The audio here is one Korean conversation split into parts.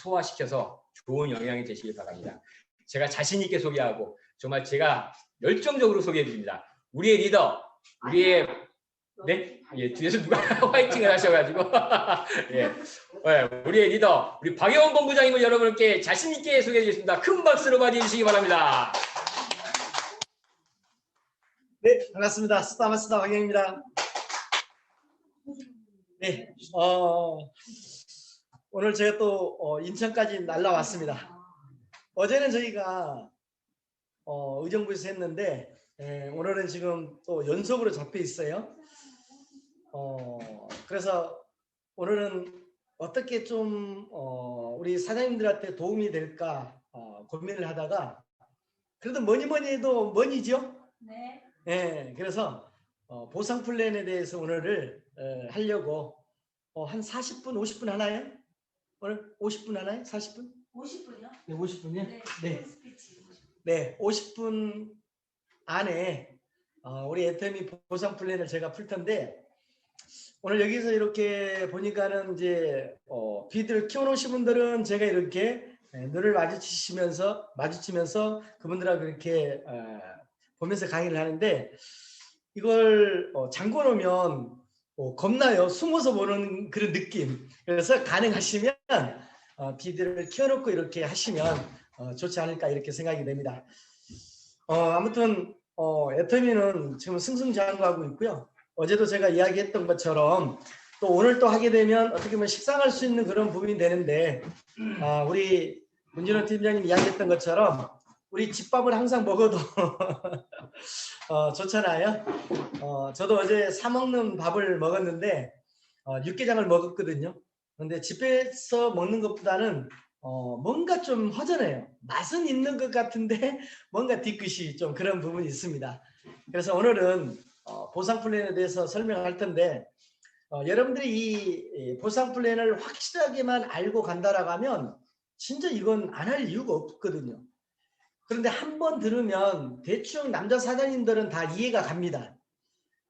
소화시켜서 좋은 영향이 되시길 바랍니다. 제가 자신 있게 소개하고 정말 제가 열정적으로 소개해 드립니다. 우리의 리더, 우리의 네? 예, 뒤에서 누가 화이팅을 하셔가지고 예, 우리의 리더, 우리 박영원 본부장님을 여러분께 자신 있게 소개해 드리겠습니다. 큰 박수로 맞이해 주시기 바랍니다. 네, 반갑습니다. 스타마스터 박영입니다. 네, 오늘 제가 또 인천까지 날라왔습니다. 어제는 저희가 의정부에서 했는데 오늘은 지금 또 연속으로 잡혀 있어요. 그래서 오늘은 어떻게 좀 우리 사장님들한테 도움이 될까 고민을 하다가 그래도 뭐니 해도 뭐니죠? 네. 네, 그래서 보상 플랜에 대해서 오늘을 하려고 한 40분, 50분 하나요? 오늘 50분 하나요? 40분? 50분이요? 네, 50분이요? 네. 네. 네, 50분 안에 우리 애터미 보상 플랜을 제가 풀 텐데 오늘 여기서 이렇게 보니까는 이제 비들 키워놓으신 분들은 제가 이렇게 눈을 마주치면서 그분들하고 이렇게 보면서 강의를 하는데 이걸 잠궈 놓으면 겁나요. 숨어서 보는 그런 느낌. 그래서 가능하시면 비들을 키워놓고 이렇게 하시면 좋지 않을까 이렇게 생각이 됩니다. 아무튼 애터미는 지금 승승장구하고 있고요. 어제도 제가 이야기했던 것처럼 또 오늘 또 하게 되면 어떻게 보면 식상할 수 있는 그런 부분이 되는데 우리 문진호 팀장님 이야기했던 것처럼 우리 집밥을 항상 먹어도 좋잖아요. 저도 어제 사 먹는 밥을 먹었는데 육개장을 먹었거든요. 그런데 집에서 먹는 것보다는 뭔가 좀 허전해요. 맛은 있는 것 같은데 뭔가 뒤끝이 좀 그런 부분이 있습니다. 그래서 오늘은 보상 플랜에 대해서 설명할 텐데 여러분들이 이 보상 플랜을 확실하게만 알고 간다라고 하면 진짜 이건 안 할 이유가 없거든요. 그런데 한 번 들으면 대충 남자 사장님들은 다 이해가 갑니다.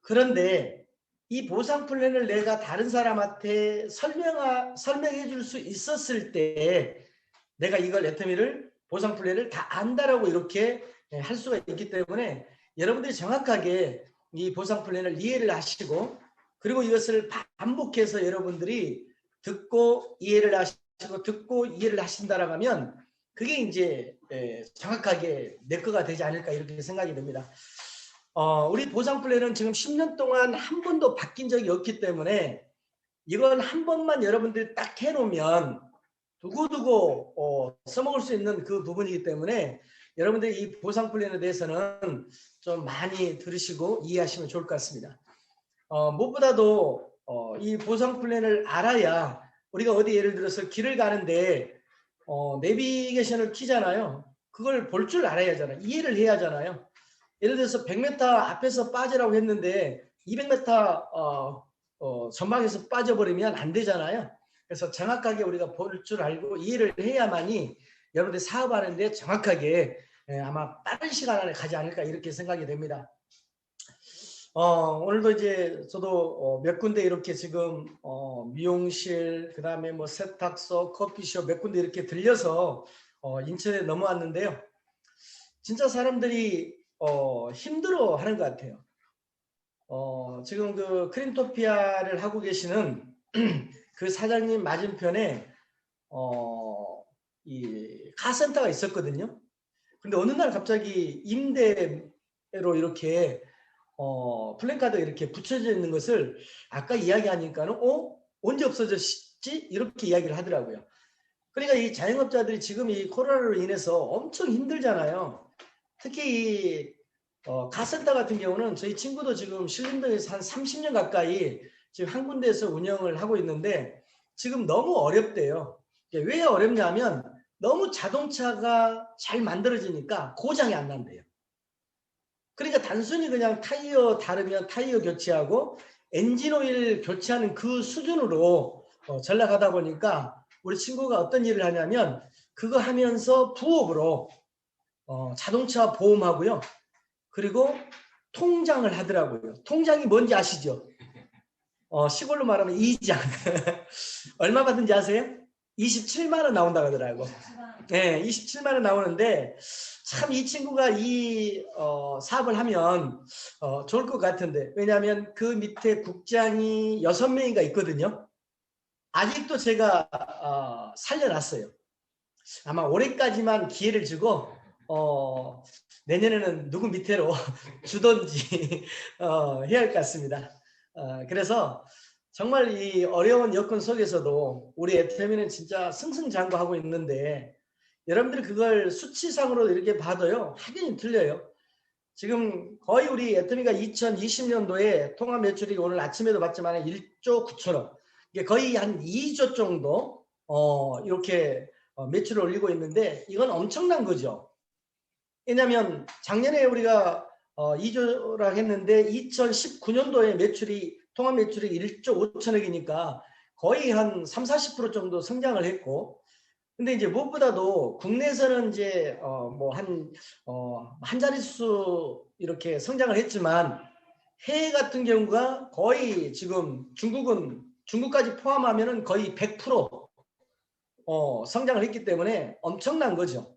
그런데 이 보상 플랜을 내가 다른 사람한테 설명해 줄 수 있었을 때 내가 이걸 애터미를 보상 플랜을 다 안다라고 이렇게 할 수가 있기 때문에 여러분들이 정확하게 이 보상 플랜을 이해를 하시고 그리고 이것을 반복해서 여러분들이 듣고 이해를 하시고 듣고 이해를 하신다라고 하면 그게 이제 정확하게 내 거가 되지 않을까 이렇게 생각이 됩니다. 우리 보상 플랜은 지금 10년 동안 한 번도 바뀐 적이 없기 때문에 이건 한 번만 여러분들이 딱 해놓으면 두고두고 써먹을 수 있는 그 부분이기 때문에 여러분들이 이 보상 플랜에 대해서는 좀 많이 들으시고 이해하시면 좋을 것 같습니다. 무엇보다도 이 보상 플랜을 알아야 우리가 어디 예를 들어서 길을 가는데 내비게이션을 키잖아요. 그걸 볼 줄 알아야 하잖아요. 이해를 해야 하잖아요. 예를 들어서 100m 앞에서 빠지라고 했는데 200m 전방에서 빠져버리면 안 되잖아요. 그래서 정확하게 우리가 볼 줄 알고 이해를 해야만이 여러분들 사업하는데 정확하게 아마 빠른 시간 안에 가지 않을까 이렇게 생각이 됩니다. 오늘도 이제 저도 몇 군데 이렇게 지금 미용실 그 다음에 뭐 세탁소 커피숍 몇 군데 이렇게 들려서 인천에 넘어왔는데요. 진짜 사람들이 힘들어 하는 것 같아요. 지금 그 크림토피아를 하고 계시는 그 사장님 맞은편에 이 카센터가 있었거든요. 근데 어느 날 갑자기 임대로 이렇게 플랜카드가 이렇게 붙여져 있는 것을 아까 이야기하니까는 언제 없어졌지? 이렇게 이야기를 하더라고요. 그러니까 이 자영업자들이 지금 이 코로나로 인해서 엄청 힘들잖아요. 특히 이 카센터 같은 경우는 저희 친구도 지금 신림동에서 한 30년 가까이 지금 한 군데에서 운영을 하고 있는데 지금 너무 어렵대요. 왜 어렵냐면 너무 자동차가 잘 만들어지니까 고장이 안 난대요. 그러니까 단순히 그냥 타이어 다르면 타이어 교체하고 엔진오일 교체하는 그 수준으로 전락하다 보니까 우리 친구가 어떤 일을 하냐면 그거 하면서 부업으로 자동차 보험하고요. 그리고 통장을 하더라고요. 통장이 뭔지 아시죠? 시골로 말하면 이장. 얼마 받은지 아세요? 27만 원 나온다고 하더라고. 네, 27만 원 나오는데 참 이 친구가 이 사업을 하면 좋을 것 같은데, 왜냐하면 그 밑에 국장이 6명이가 있거든요. 아직도 제가 살려놨어요. 아마 올해까지만 기회를 주고 내년에는 누구 밑으로 주던지 해야 할 것 같습니다. 그래서 정말 이 어려운 여건 속에서도 우리 애터미는 진짜 승승장구하고 있는데, 여러분들이 그걸 수치상으로 이렇게 봐도요, 확연히 틀려요. 지금 거의 우리 애터미가 2020년도에 통합 매출이 오늘 아침에도 봤지만 1조 9천억, 이게 거의 한 2조 정도 이렇게 매출을 올리고 있는데, 이건 엄청난 거죠. 왜냐하면 작년에 우리가 2조라고 했는데 2019년도에 매출이 통합 매출이 1조 5천억이니까 거의 한 30-40% 정도 성장을 했고, 근데 이제 무엇보다도 국내에서는 이제 뭐 한 자릿수 이렇게 성장을 했지만, 해외 같은 경우가 거의 지금 중국까지 포함하면은 거의 100% 성장을 했기 때문에 엄청난 거죠.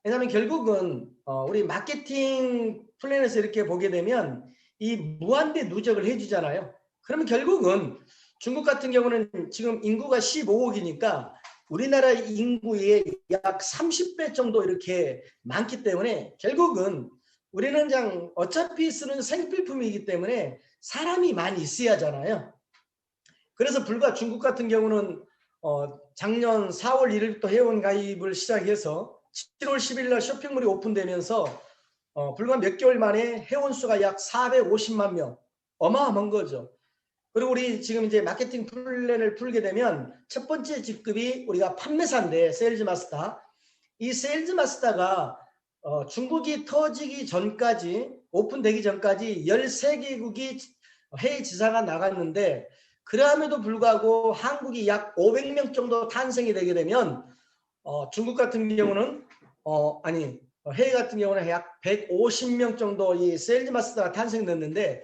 왜냐하면 결국은 우리 마케팅 플랜에서 이렇게 보게 되면 이 무한대 누적을 해주잖아요. 그러면 결국은 중국 같은 경우는 지금 인구가 15억이니까 우리나라 인구의 약 30배 정도 이렇게 많기 때문에, 결국은 우리는 그냥 어차피 쓰는 생필품이기 때문에 사람이 많이 있어야 하잖아요. 그래서 불과 중국 같은 경우는 작년 4월 1일부터 회원 가입을 시작해서 7월 10일 날 쇼핑몰이 오픈되면서 불과 몇 개월 만에 회원 수가 약 450만 명, 어마어마한 거죠. 그리고 우리 지금 이제 마케팅 플랜을 풀게 되면 첫 번째 직급이 우리가 판매사인데, 세일즈 마스터. 이 세일즈 마스터가 중국이 터지기 전까지, 오픈되기 전까지 13개국이 해외 지사가 나갔는데, 그럼에도 불구하고 한국이 약 500명 정도 탄생이 되게 되면 중국 같은 경우는 해외 같은 경우는 약 150명 정도 이 세일즈 마스터가 탄생됐는데,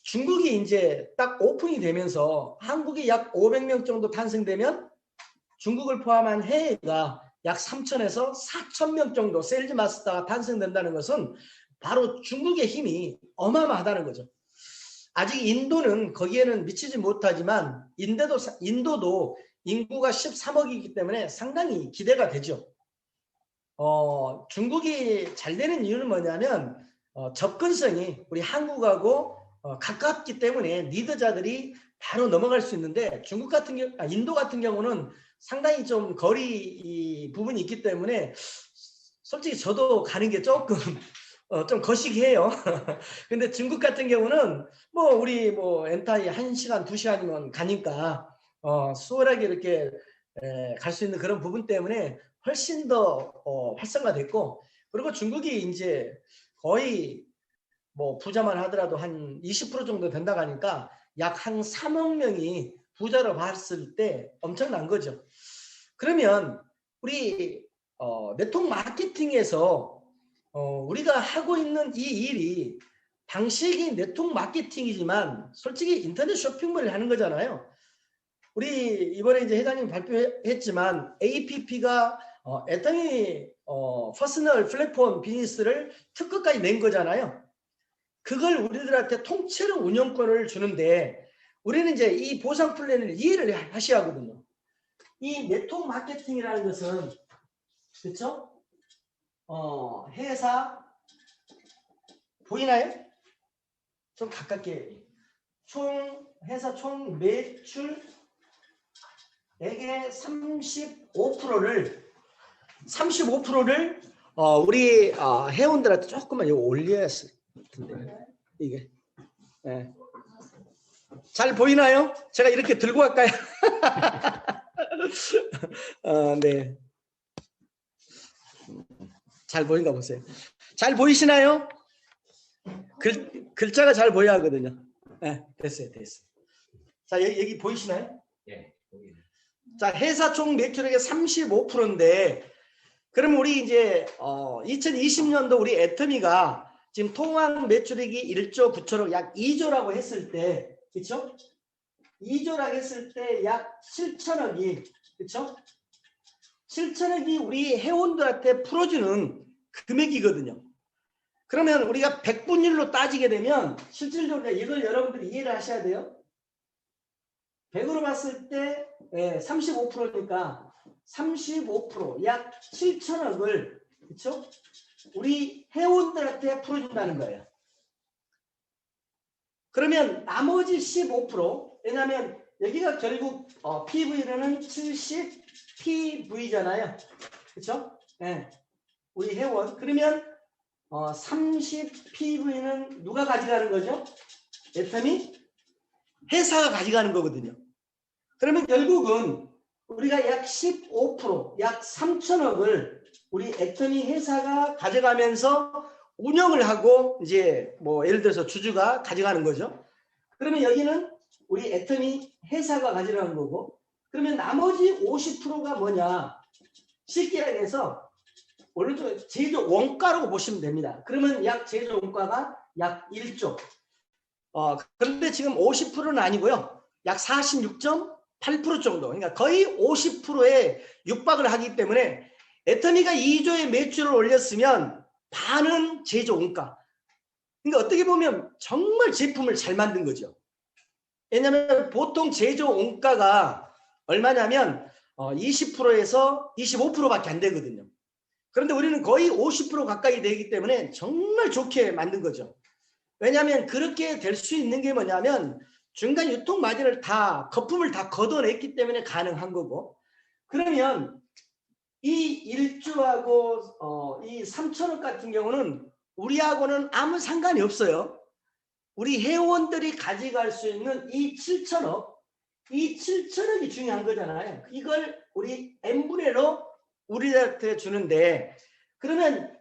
중국이 이제 딱 오픈이 되면서 한국이 약 500명 정도 탄생되면 중국을 포함한 해외가 약 3천에서 4천 명 정도 세일즈 마스터가 탄생된다는 것은 바로 중국의 힘이 어마어마하다는 거죠. 아직 인도는 거기에는 미치지 못하지만 인도도 인구가 13억이기 때문에 상당히 기대가 되죠. 중국이 잘 되는 이유는 뭐냐면 접근성이 우리 한국하고 가깝기 때문에 리더자들이 바로 넘어갈 수 있는데, 인도 같은 경우는 상당히 좀 거리 부분이 있기 때문에 솔직히 저도 가는 게 조금 좀 거시기해요. 근데 중국 같은 경우는 우리 엔타이 1시간 2시간이면 가니까 수월하게 이렇게 갈 수 있는 그런 부분 때문에 훨씬 더 활성화됐고, 그리고 중국이 이제 거의 부자만 하더라도 한 20% 정도 된다고 하니까 약 한 3억 명이 부자로 봤을 때 엄청난 거죠. 그러면 우리 네트워크 마케팅에서 우리가 하고 있는 이 일이 방식이 네트워크 마케팅이지만 솔직히 인터넷 쇼핑몰을 하는 거잖아요. 우리 이번에 이제 회장님 발표했지만 APP가 애터미 퍼스널 플랫폼 비즈니스를 특허까지 낸 거잖아요. 그걸 우리들한테 통째로 운영권을 주는데, 우리는 이제 이 보상 플랜을 이해를 하셔야 하거든요. 이 네트워크 마케팅이라는 것은, 그렇죠? 회사 보이나요? 좀 가깝게. 회사 총 매출액의 35%를 우리 회원들한테 조금만 이거 올려야 했을 텐데, 이게 잘 보이나요? 제가 이렇게 들고 갈까요? 네. 잘 보인가 보세요. 잘 보이시나요? 글자가 잘 보여야 하거든요. 네, 됐어요. 자, 여기 보이시나요? 네, 보이네요. 자, 회사 총 매출액의 35%인데, 그럼 우리 이제 2020년도 우리 애터미가 지금 통합 매출액이 1조 9천억, 약 2조라고 했을 때, 그렇죠? 2조라고 했을 때 약 7천억이 그렇죠? 7천억이 우리 회원들한테 풀어주는 금액이거든요. 그러면 우리가 백분율로 따지게 되면 실질적으로 이걸 여러분들이 이해를 하셔야 돼요. 100으로 봤을 때 35%니까 35%약 7천억을 그렇죠? 우리 회원들한테 풀어준다는 거예요. 그러면 나머지 15% 왜냐하면 여기가 결국 PV는 70 PV잖아요. 그렇죠? 네. 우리 회원. 그러면 30 PV는 누가 가져가는 거죠? 애터미 회사가 가져가는 거거든요. 그러면 결국은 우리가 약 15%, 약 3천억을 우리 애터미 회사가 가져가면서 운영을 하고 이제 뭐 예를 들어서 주주가 가져가는 거죠. 그러면 여기는 우리 애터미 회사가 가져가는 거고 그러면 나머지 50%가 뭐냐? 쉽게 얘기해서 오늘도 제조 원가라고 보시면 됩니다. 그러면 약 제조 원가가 약 1조. 그런데 지금 50%는 아니고요. 약 46.8% 정도. 그러니까 거의 50%에 육박을 하기 때문에 애터미가 2조의 매출을 올렸으면 반은 제조 원가. 그러니까 어떻게 보면 정말 제품을 잘 만든 거죠. 왜냐하면 보통 제조 원가가 얼마냐면 20%에서 25%밖에 안 되거든요. 그런데 우리는 거의 50% 가까이 되기 때문에 정말 좋게 만든 거죠. 왜냐하면 그렇게 될 수 있는 게 뭐냐면 중간 유통 마진을 다 거품을 다 걷어냈기 때문에 가능한 거고 그러면 이 1조하고 이 3천억 같은 경우는 우리하고는 아무 상관이 없어요. 우리 회원들이 가져갈 수 있는 이 7천억 이 7천억이 중요한 거잖아요. 이걸 우리 n분의 1로 우리한테 주는데 그러면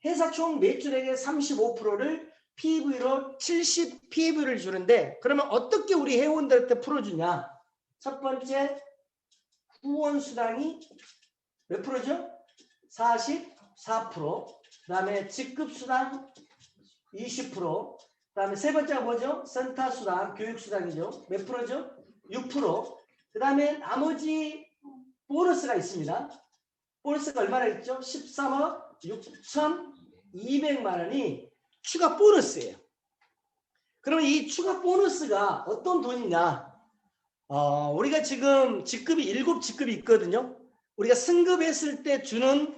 회사 총 매출액의 35%를 PV로 70 PV를 주는데 그러면 어떻게 우리 회원들한테 풀어주냐? 첫 번째 후원 수당이 몇 프로죠? 44%. 그다음에 직급 수당 20%. 그다음에 세 번째가 뭐죠? 센터 수당, 교육 수당이죠. 몇 프로죠? 6%. 그다음에 나머지 보너스가 있습니다. 보너스가 얼마나 있죠? 13억 6,200만 원이 추가 보너스예요. 그러면 이 추가 보너스가 어떤 돈이냐? 우리가 지금 직급이 7직급이 있거든요. 우리가 승급했을 때 주는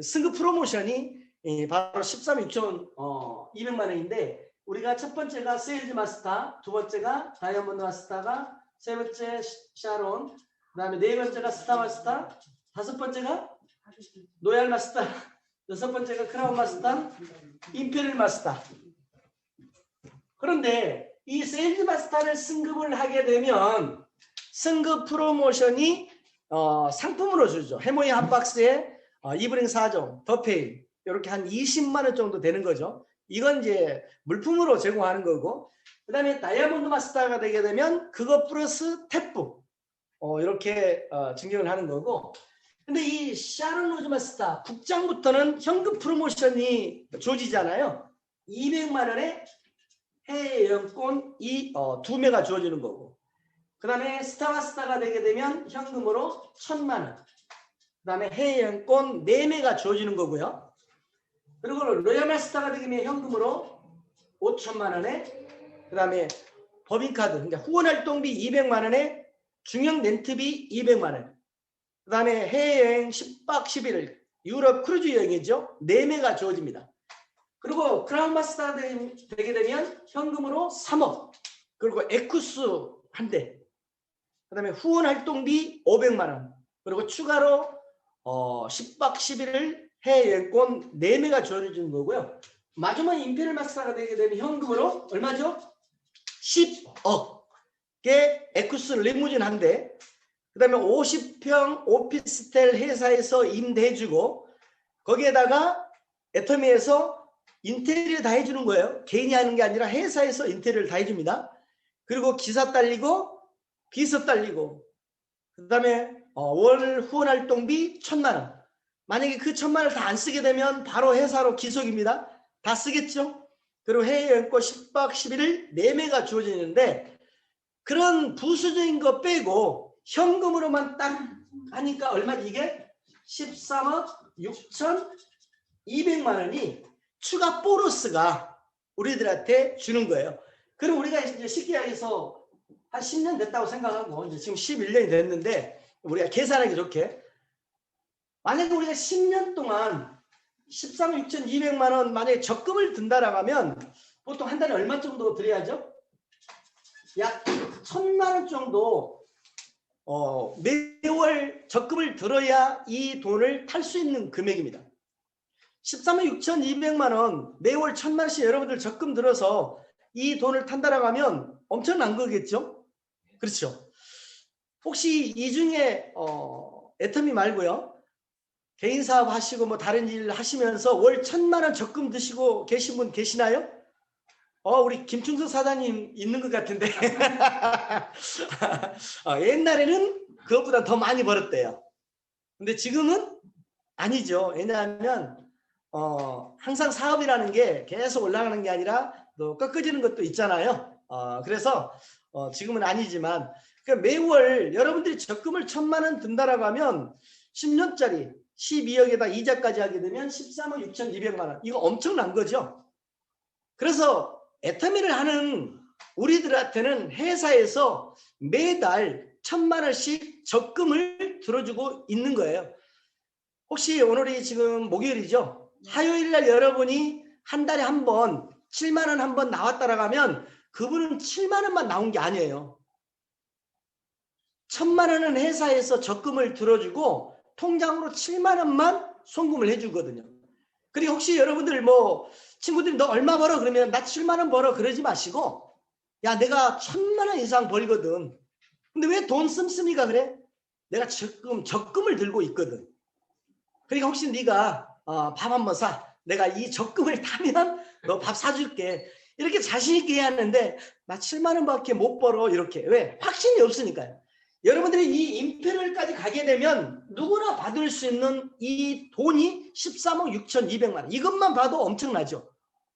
승급 프로모션이 바로 13억 6,200만 원인데 우리가 첫 번째가 세일즈 마스터, 두 번째가 다이아몬드 마스터가, 세 번째 샤론, 그다음에 네 번째가 스타 마스터, 다섯 번째가 로얄 마스터, 여섯 번째가 크라운 마스터, 임페리얼 마스터. 그런데 이 세일즈 마스터를 승급을 하게 되면 승급 프로모션이 상품으로 주죠. 해모이 한 박스에 이브닝 4종, 더페이 이렇게 한 20만 원 정도 되는 거죠. 이건 이제 물품으로 제공하는 거고 그 다음에 다이아몬드 마스터가 되게 되면 그거 플러스 탭북 이렇게 증정을 하는 거고 근데 이 샤론 로즈 마스터 국장부터는 현금 프로모션이 주어지잖아요. 200만 원에 해외 여행권 이 2매가 주어지는 거고 그 다음에 스타 마스터가 되게 되면 현금으로 1,000만 원 그 다음에 해외 여행권 4매가 주어지는 거고요. 그리고 로얄 마스터가 되면 현금으로 5천만 원에 그 다음에 법인카드 그러니까 후원활동비 200만 원에 중형 렌트비 200만 원 그 다음에 해외여행 10박 11일 유럽 크루즈 여행이죠. 4매가 주어집니다. 그리고 크라운 마스터가 되게 되면 현금으로 3억 그리고 에쿠스 한 대 그 다음에 후원활동비 500만 원 그리고 추가로 10박 11일 해외여행권 4매가 주어지는 거고요. 마지막 임페리얼 마스터가 되게 되면 현금으로 얼마죠? 10억의 에쿠스 리무진 한 대 그 다음에 50평 오피스텔 회사에서 임대해주고 거기에다가 애터미에서 인테리어 다 해주는 거예요. 개인이 하는 게 아니라 회사에서 인테리어를 다 해줍니다. 그리고 기사 딸리고 비서 딸리고 그 다음에 월 후원활동비 1,000만 원 만약에 그 1,000만 원을 다 안 쓰게 되면 바로 회사로 기속입니다. 다 쓰겠죠. 그리고 해외여행권 10박 11일 4매가 주어지는데 그런 부수적인 거 빼고 현금으로만 딱 하니까 얼마지 이게? 13억 6,200만 원이 추가 보너스가 우리들한테 주는 거예요. 그럼 우리가 이제 쉽게 해서 한 10년 됐다고 생각하고 이제 지금 11년이 됐는데 우리가 계산하기 좋게 만약에 우리가 10년 동안 13억 6,200만 원 만약에 적금을 든다라고 하면 보통 한 달에 얼마 정도 들여야죠? 약 1,000만 원 정도 매월 적금을 들어야 이 돈을 탈 수 있는 금액입니다. 13억 6,200만 원 매월 1,000만 원씩 여러분들 적금 들어서 이 돈을 탄다라고 하면 엄청난 거겠죠? 그렇죠? 혹시 이 중에 애터미 말고요. 개인 사업 하시고 뭐 다른 일 하시면서 월 1,000만 원 적금 드시고 계신 분 계시나요? 우리 김충석 사장님 있는 것 같은데. 옛날에는 그것보다 더 많이 벌었대요. 근데 지금은 아니죠. 왜냐하면 항상 사업이라는 게 계속 올라가는 게 아니라 또 꺾어지는 것도 있잖아요. 그래서 지금은 아니지만 그러니까 매월 여러분들이 적금을 1,000만 원 든다라고 하면 10년짜리 12억에다 이자까지 하게 되면 13억 6,200만 원. 이거 엄청난 거죠. 그래서 애터미를 하는 우리들한테는 회사에서 매달 1,000만 원씩 적금을 들어주고 있는 거예요. 혹시 오늘이 지금 목요일이죠? 화요일 날 여러분이 한 달에 한 번 7만 원 한 번 나왔다라고 하면 그분은 7만 원만 나온 게 아니에요. 1,000만 원은 회사에서 적금을 들어주고 통장으로 7만 원만 송금을 해주거든요. 그리고 혹시 여러분들 뭐 친구들이 너 얼마 벌어? 그러면 나 7만 원 벌어 그러지 마시고 야 내가 1,000만 원 이상 벌거든. 근데 왜 돈 씀씀이가 그래? 내가 적금을 들고 있거든. 그러니까 혹시 네가 밥 한번 사. 내가 이 적금을 타면 너 밥 사줄게. 이렇게 자신 있게 해야 하는데 나 7만 원밖에 못 벌어 이렇게. 왜? 확신이 없으니까요. 여러분들이 이 임페리얼까지 가게 되면 누구나 받을 수 있는 이 돈이 13억 6,200만 원. 이것만 봐도 엄청나죠.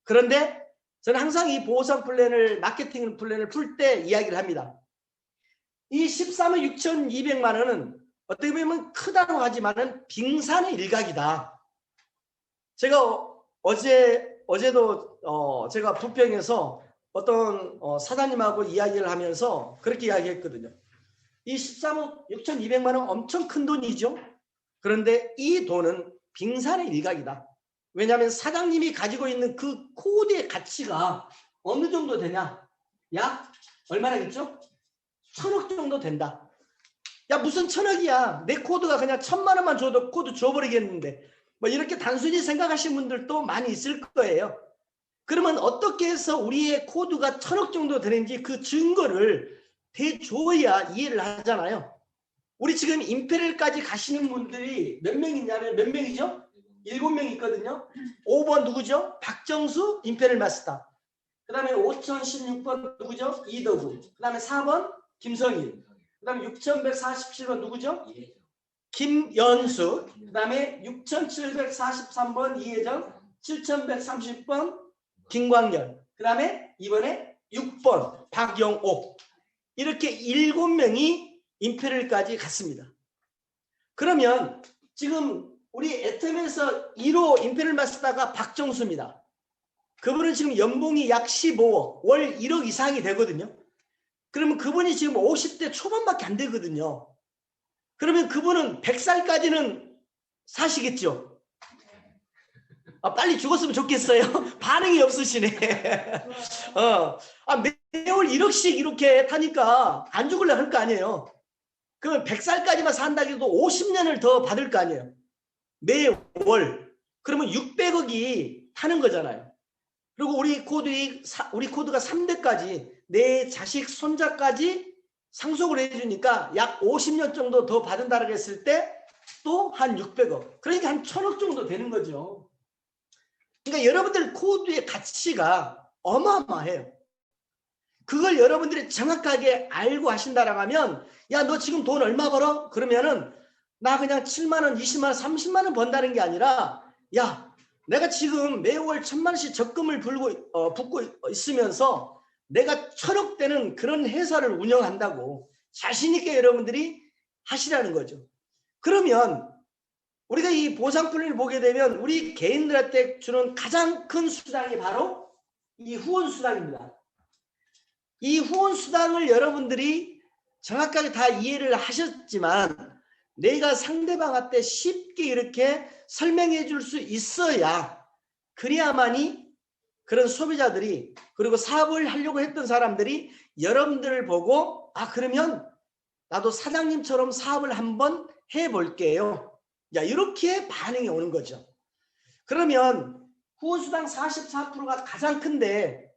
그런데 저는 항상 이 보호선 플랜을 마케팅 플랜을 풀 때 이야기를 합니다. 이 13억 6,200만 원은 어떻게 보면 크다고 하지만은 빙산의 일각이다. 제가 어제도 제가 부평에서 어떤 사장님하고 이야기를 하면서 그렇게 이야기했거든요. 이 13억 6,200만 원 엄청 큰 돈이죠. 그런데 이 돈은 빙산의 일각이다. 왜냐하면 사장님이 가지고 있는 그 코드의 가치가 어느 정도 되냐? 약 얼마나겠죠? 1,000억 정도 된다. 야 무슨 1,000억이야. 내 코드가 그냥 1,000만 원만 줘도 코드 줘버리겠는데. 뭐 이렇게 단순히 생각하시는 분들도 많이 있을 거예요. 그러면 어떻게 해서 우리의 코드가 1,000억 정도 되는지 그 증거를 대줘야 이해를 하잖아요. 우리 지금 임페리얼까지 가시는 분들이 몇 명 있냐면 몇 명이죠? 7명 있거든요. 5번 누구죠? 박정수 임페리얼 마스터. 그 다음에 5016번 누구죠? 이덕우. 그 다음에 4번 김성일. 그 다음에 6147번 누구죠? 김연수. 그 다음에 6743번 이혜정. 7130번 김광열. 그 다음에 이번에 6번 박영옥. 이렇게 7명이 임페리얼까지 갔습니다. 그러면 지금 우리 애텀에서 1호 임페리얼 마스터가 박정수입니다. 그분은 지금 연봉이 약 15억, 월 1억 이상이 되거든요. 그러면 그분이 지금 50대 초반밖에 안 되거든요. 그러면 그분은 100살까지는 사시겠죠? 빨리 죽었으면 좋겠어요. 반응이 없으시네. 매월 1억씩 이렇게 타니까 안 죽으려고 할 거 아니에요. 그러면 100살까지만 산다고 해도 50년을 더 받을 거 아니에요. 매월. 그러면 600억이 타는 거잖아요. 그리고 우리 코드가 3대까지 내 자식 손자까지 상속을 해주니까 약 50년 정도 더 받는다고 했을 때 또 한 600억. 그러니까 한 1,000억 정도 되는 거죠. 그러니까 여러분들 코드의 가치가 어마어마해요. 그걸 여러분들이 정확하게 알고 하신다라고 하면 야, 너 지금 돈 얼마 벌어? 그러면은 나 그냥 7만 원, 20만 원, 30만 원 번다는 게 아니라 야, 내가 지금 매월 1,000만 원씩 적금을 붓고 있으면서 내가 1,000억 되는 그런 회사를 운영한다고 자신 있게 여러분들이 하시라는 거죠. 그러면 우리가 이 보상품을 보게 되면 우리 개인들한테 주는 가장 큰 수당이 바로 이 후원 수당입니다. 이 후원 수당을 여러분들이 정확하게 다 이해를 하셨지만 내가 상대방한테 쉽게 이렇게 설명해 줄 수 있어야 그래야만이 그런 소비자들이 그리고 사업을 하려고 했던 사람들이 여러분들을 보고 아 그러면 나도 사장님처럼 사업을 한번 해볼게요. 야 이렇게 반응이 오는 거죠. 그러면 후원수당 44%가 가장 큰데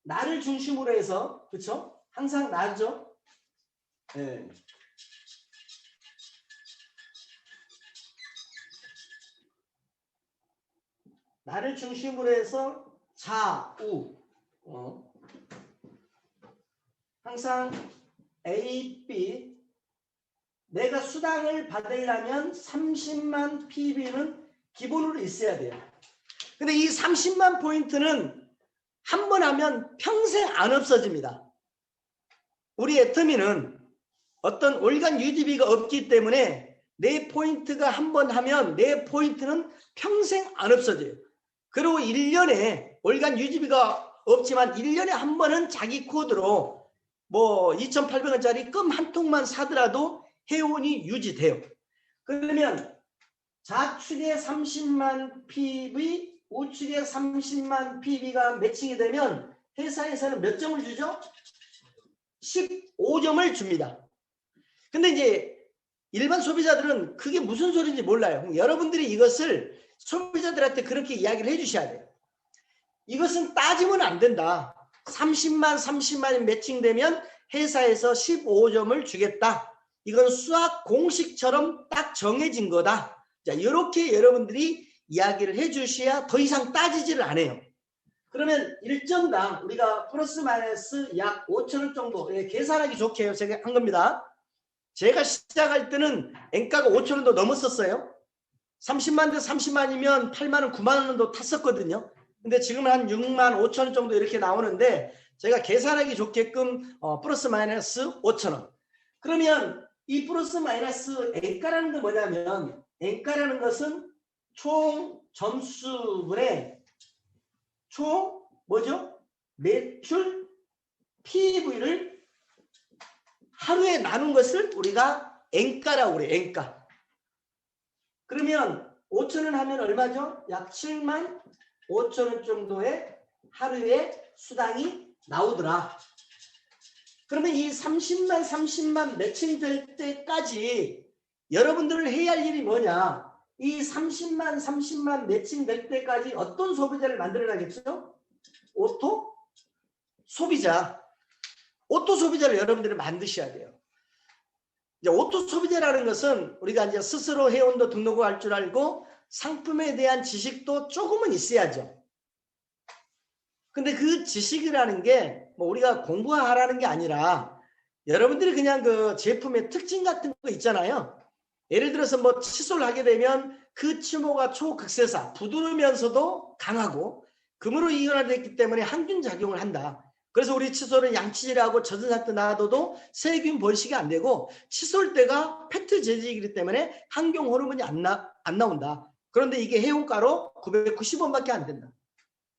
나를 중심으로 해서 그렇죠? 항상 나죠. 네. 나를 중심으로 해서 좌우 항상 A, B 내가 수당을 받으려면 30만 PB는 기본으로 있어야 돼요. 근데 이 30만 포인트는 한 번 하면 평생 안 없어집니다. 우리 애터미는 어떤 월간 유지비가 없기 때문에 내 포인트가 한 번 하면 내 포인트는 평생 안 없어져요. 그리고 1년에 월간 유지비가 없지만 1년에 한 번은 자기 코드로 뭐 2,800원짜리 껌 한 통만 사더라도 회원이 유지돼요. 그러면 좌측에 30만 PB, 우측에 30만 PB가 매칭이 되면 회사에서는 몇 점을 주죠? 15점을 줍니다. 근데 이제 일반 소비자들은 그게 무슨 소리인지 몰라요. 여러분들이 이것을 소비자들한테 그렇게 이야기를 해주셔야 돼요. 이것은 따지면 안 된다. 30만이 매칭되면 회사에서 15점을 주겠다. 이건 수학 공식처럼 딱 정해진 거다. 자, 이렇게 여러분들이 이야기를 해주셔야 더 이상 따지지를 않아요. 그러면 일정당 우리가 플러스 마이너스 약 5,000원 정도 계산하기 좋게 제가 한 겁니다. 제가 시작할 때는 엔가가 5,000원도 넘었었어요. 30만 대 30만이면 8만원, 9만원도 탔었거든요. 근데 지금은 한 6만 5천원 정도 이렇게 나오는데 제가 계산하기 좋게끔 플러스 마이너스 5천원. 그러면 이 플러스 마이너스 엔가라는 건 뭐냐면 엔가라는 것은 총 점수분의 총 뭐죠? 매출 PV를 하루에 나눈 것을 우리가 엔가라고 그래요. 엔가. 그러면 5천원 하면 얼마죠? 약 7만 5천원 정도의 하루에 수당이 나오더라. 그러면 이 30만 매칭될 때까지 여러분들을 해야 할 일이 뭐냐? 이 30만 매칭될 때까지 어떤 소비자를 만들어야겠죠? 오토 소비자. 오토 소비자를 여러분들이 만드셔야 돼요. 이제 오토 소비자라는 것은 우리가 이제 스스로 회원도 등록을 할 줄 알고 상품에 대한 지식도 조금은 있어야죠. 근데 그 지식이라는 게 뭐 우리가 공부하라는 게 아니라 여러분들이 그냥 그 제품의 특징 같은 거 있잖아요. 예를 들어서 뭐 칫솔을 하게 되면 그 취모가 초극세사, 부드러우면서도 강하고 금으로 이온화되어 때문에 항균 작용을 한다. 그래서 우리 칫솔은 양치질하고 젖은 상태 놔둬도 세균 번식이 안 되고 칫솔대가 페트 재질이기 때문에 항균 호르몬이 안 나온다. 그런데 이게 해온가로 990원밖에 안 된다.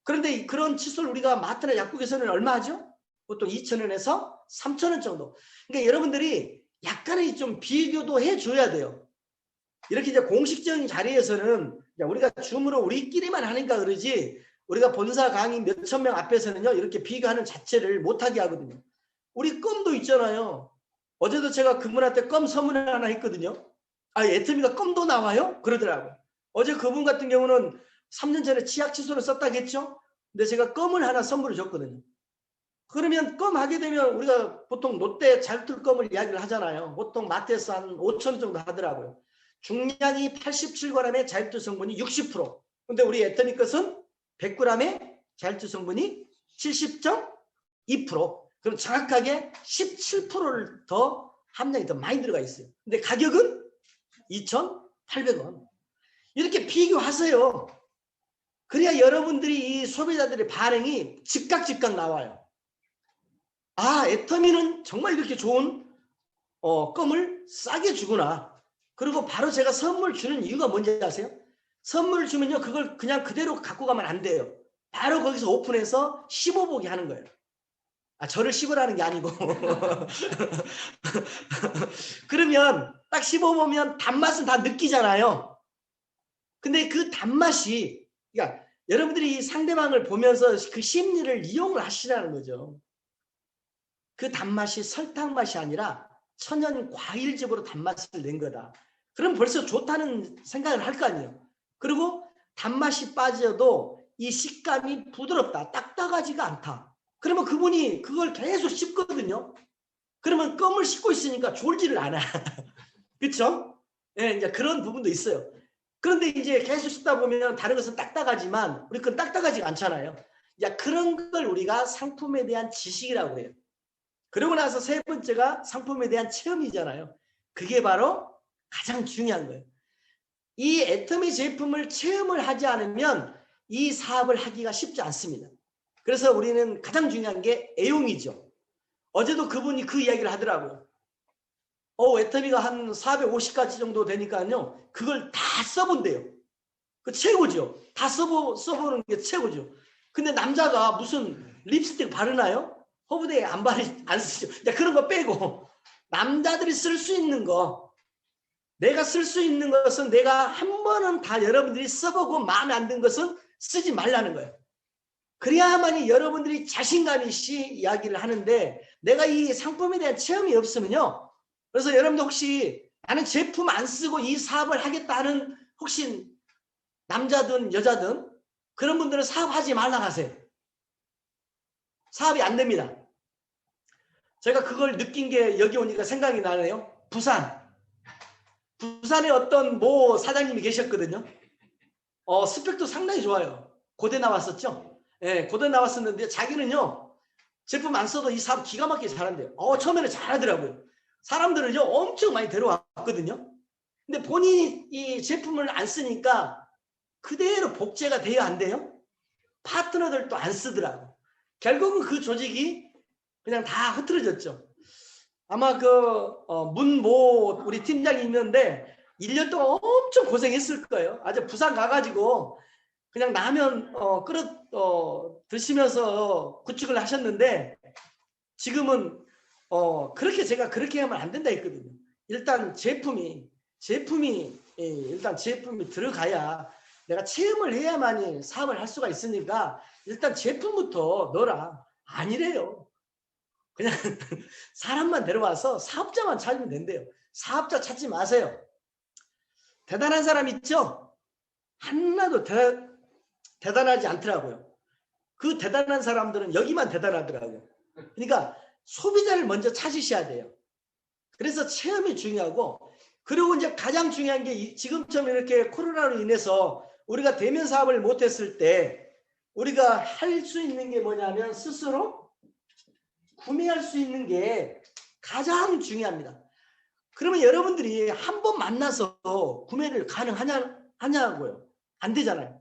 그런데 그런 칫솔 우리가 마트나 약국에서는 얼마 하죠? 보통 2,000원에서 3,000원 정도. 그러니까 여러분들이 약간의 좀 비교도 해줘야 돼요. 이렇게 이제 공식적인 자리에서는 우리가 줌으로 우리끼리만 하니까 그러지 우리가 본사 강의 몇천 명 앞에서는요 이렇게 비교하는 자체를 못하게 하거든요. 우리 껌도 있잖아요. 어제도 제가 그분한테 껌 선물을 하나 했거든요. 아, 애터미가 껌도 나와요? 그러더라고요. 어제 그분 같은 경우는 3년 전에 치약 칫솔을 썼다겠죠? 근데 제가 껌을 하나 선물을 줬거든요. 그러면 껌 하게 되면 우리가 보통 롯데 잘틀 껌을 이야기를 하잖아요. 보통 마트에서 한 5,000원 정도 하더라고요. 중량이 87g에 자유투 성분이 60%. 근데 우리 애터미 것은 100g에 자유투 성분이 70.2%. 그럼 정확하게 17%를 더 함량이 더 많이 들어가 있어요. 근데 가격은 2,800원. 이렇게 비교하세요. 그래야 여러분들이 이 소비자들의 반응이 즉각 나와요. 아, 애터미는 정말 이렇게 좋은 껌을 싸게 주구나. 그리고 바로 제가 선물 주는 이유가 뭔지 아세요? 선물 주면요, 그걸 그냥 그대로 갖고 가면 안 돼요. 바로 거기서 오픈해서 씹어보게 하는 거예요. 아, 저를 씹으라는 게 아니고. 그러면 딱 씹어보면 단맛은 다 느끼잖아요. 근데 그 단맛이, 그러니까 여러분들이 상대방을 보면서 그 심리를 이용을 하시라는 거죠. 그 단맛이 설탕 맛이 아니라 천연 과일즙으로 단맛을 낸 거다. 그럼 벌써 좋다는 생각을 할 거 아니에요. 그리고 단맛이 빠져도 이 식감이 부드럽다. 딱딱하지가 않다. 그러면 그분이 그걸 계속 씹거든요. 그러면 껌을 씹고 있으니까 졸지를 않아. 그렇죠? 예, 이제 그런 부분도 있어요. 그런데 이제 계속 씹다 보면 다른 것은 딱딱하지만 우리 건 딱딱하지가 않잖아요. 야, 그런 걸 우리가 상품에 대한 지식이라고 해요. 그러고 나서 세 번째가 상품에 대한 체험이잖아요. 그게 바로 가장 중요한 거예요. 이 애터미 제품을 체험을 하지 않으면 이 사업을 하기가 쉽지 않습니다. 그래서 우리는 가장 중요한 게 애용이죠. 어제도 그분이 그 이야기를 하더라고요. 애터미가 한 450가지 정도 되니까요. 그걸 다 써본대요. 그 최고죠. 다 써보는 게 최고죠. 근데 남자가 무슨 립스틱 바르나요? 허브대에 안 쓰죠. 그런 거 빼고 남자들이 쓸 수 있는 거, 내가 쓸 수 있는 것은 내가 한 번은 다 여러분들이 써보고 마음에 안 든 것은 쓰지 말라는 거예요. 그래야만이 여러분들이 자신감 있이 이야기를 하는데 내가 이 상품에 대한 체험이 없으면요. 그래서 여러분들 혹시 나는 제품 안 쓰고 이 사업을 하겠다 하는 혹시 남자든 여자든 그런 분들은 사업하지 말라 하세요. 사업이 안 됩니다. 제가 그걸 느낀 게 여기 오니까 생각이 나네요. 부산에 어떤 모 사장님이 계셨거든요. 스펙도 상당히 좋아요. 고대 나왔었죠. 예, 고대 나왔었는데 자기는요. 제품 안 써도 이 사업 기가 막히게 잘한대요. 처음에는 잘하더라고요. 사람들은요. 엄청 많이 데려왔거든요. 근데 본인이 이 제품을 안 쓰니까 그대로 복제가 돼야 안 돼요? 파트너들도 안 쓰더라고. 결국은 그 조직이 그냥 다 흐트러졌죠. 아마 문모 우리 팀장이 있는데 1년 동안 엄청 고생했을 거예요. 아주 부산 가가지고 그냥 라면 드시면서 구축을 하셨는데 지금은 그렇게 제가 그렇게 하면 안 된다 했거든요. 일단 제품이 일단 제품이 들어가야 내가 체험을 해야만이 사업을 할 수가 있으니까 일단 제품부터 넣어라. 아니래요. 그냥 사람만 데려와서 사업자만 찾으면 된대요. 사업자 찾지 마세요. 대단한 사람 있죠? 하나도 대단하지 않더라고요. 그 대단한 사람들은 여기만 대단하더라고요. 그러니까 소비자를 먼저 찾으셔야 돼요. 그래서 체험이 중요하고 그리고 이제 가장 중요한 게 지금처럼 이렇게 코로나로 인해서 우리가 대면 사업을 못했을 때 우리가 할 수 있는 게 뭐냐면 스스로 구매할 수 있는 게 가장 중요합니다. 그러면 여러분들이 한 번 만나서 구매를 가능하냐고요? 안 되잖아요.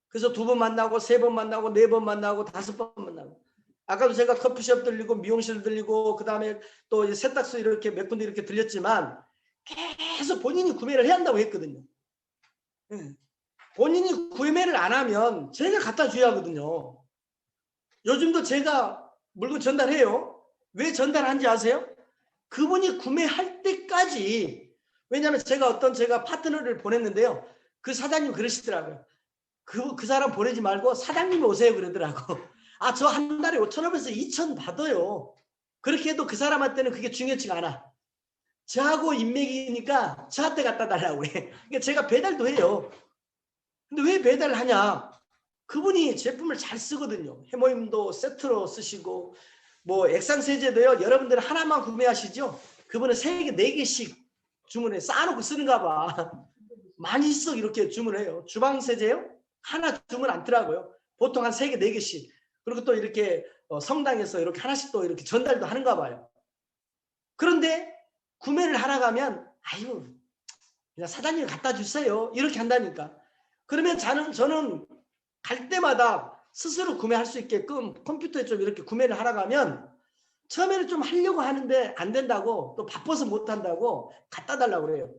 그래서 2번 만나고 3번 만나고 4번 만나고 5번 만나고 아까도 제가 커피숍 들리고 미용실 들리고 그 다음에 또 세탁소 이렇게 몇 군데 이렇게 들렸지만 계속 본인이 구매를 해야 한다고 했거든요. 본인이 구매를 안 하면 제가 갖다 줘야 하거든요. 요즘도 제가 물건 전달해요. 왜 전달한지 아세요? 그분이 구매할 때까지. 왜냐하면 제가 파트너를 보냈는데요. 그 사장님 그러시더라고요. 그 사람 보내지 말고 사장님이 오세요 그러더라고. 저 한 달에 5,000원에서 2,000 받아요. 그렇게 해도 그 사람한테는 그게 중요치가 않아. 저하고 인맥이니까 저한테 갖다 달라고 해. 그러니까 제가 배달도 해요. 근데 왜 배달을 하냐? 그분이 제품을 잘 쓰거든요. 해모임도 세트로 쓰시고 뭐 액상세제도요. 여러분들 하나만 구매하시죠? 그분은 3개, 4개씩 주문해 쌓아놓고 쓰는가 봐. 많이 써 이렇게 주문해요. 주방세제요? 하나 주문 않더라고요. 보통 한 3개, 4개씩. 그리고 또 이렇게 성당에서 이렇게 하나씩 또 이렇게 전달도 하는가 봐요. 그런데 구매를 하러 가면 아유 그냥 사장님 갖다 주세요. 이렇게 한다니까. 그러면 저는 갈 때마다 스스로 구매할 수 있게끔 컴퓨터에 좀 이렇게 구매를 하러 가면 처음에는 좀 하려고 하는데 안 된다고, 또 바빠서 못 한다고 갖다 달라고 그래요.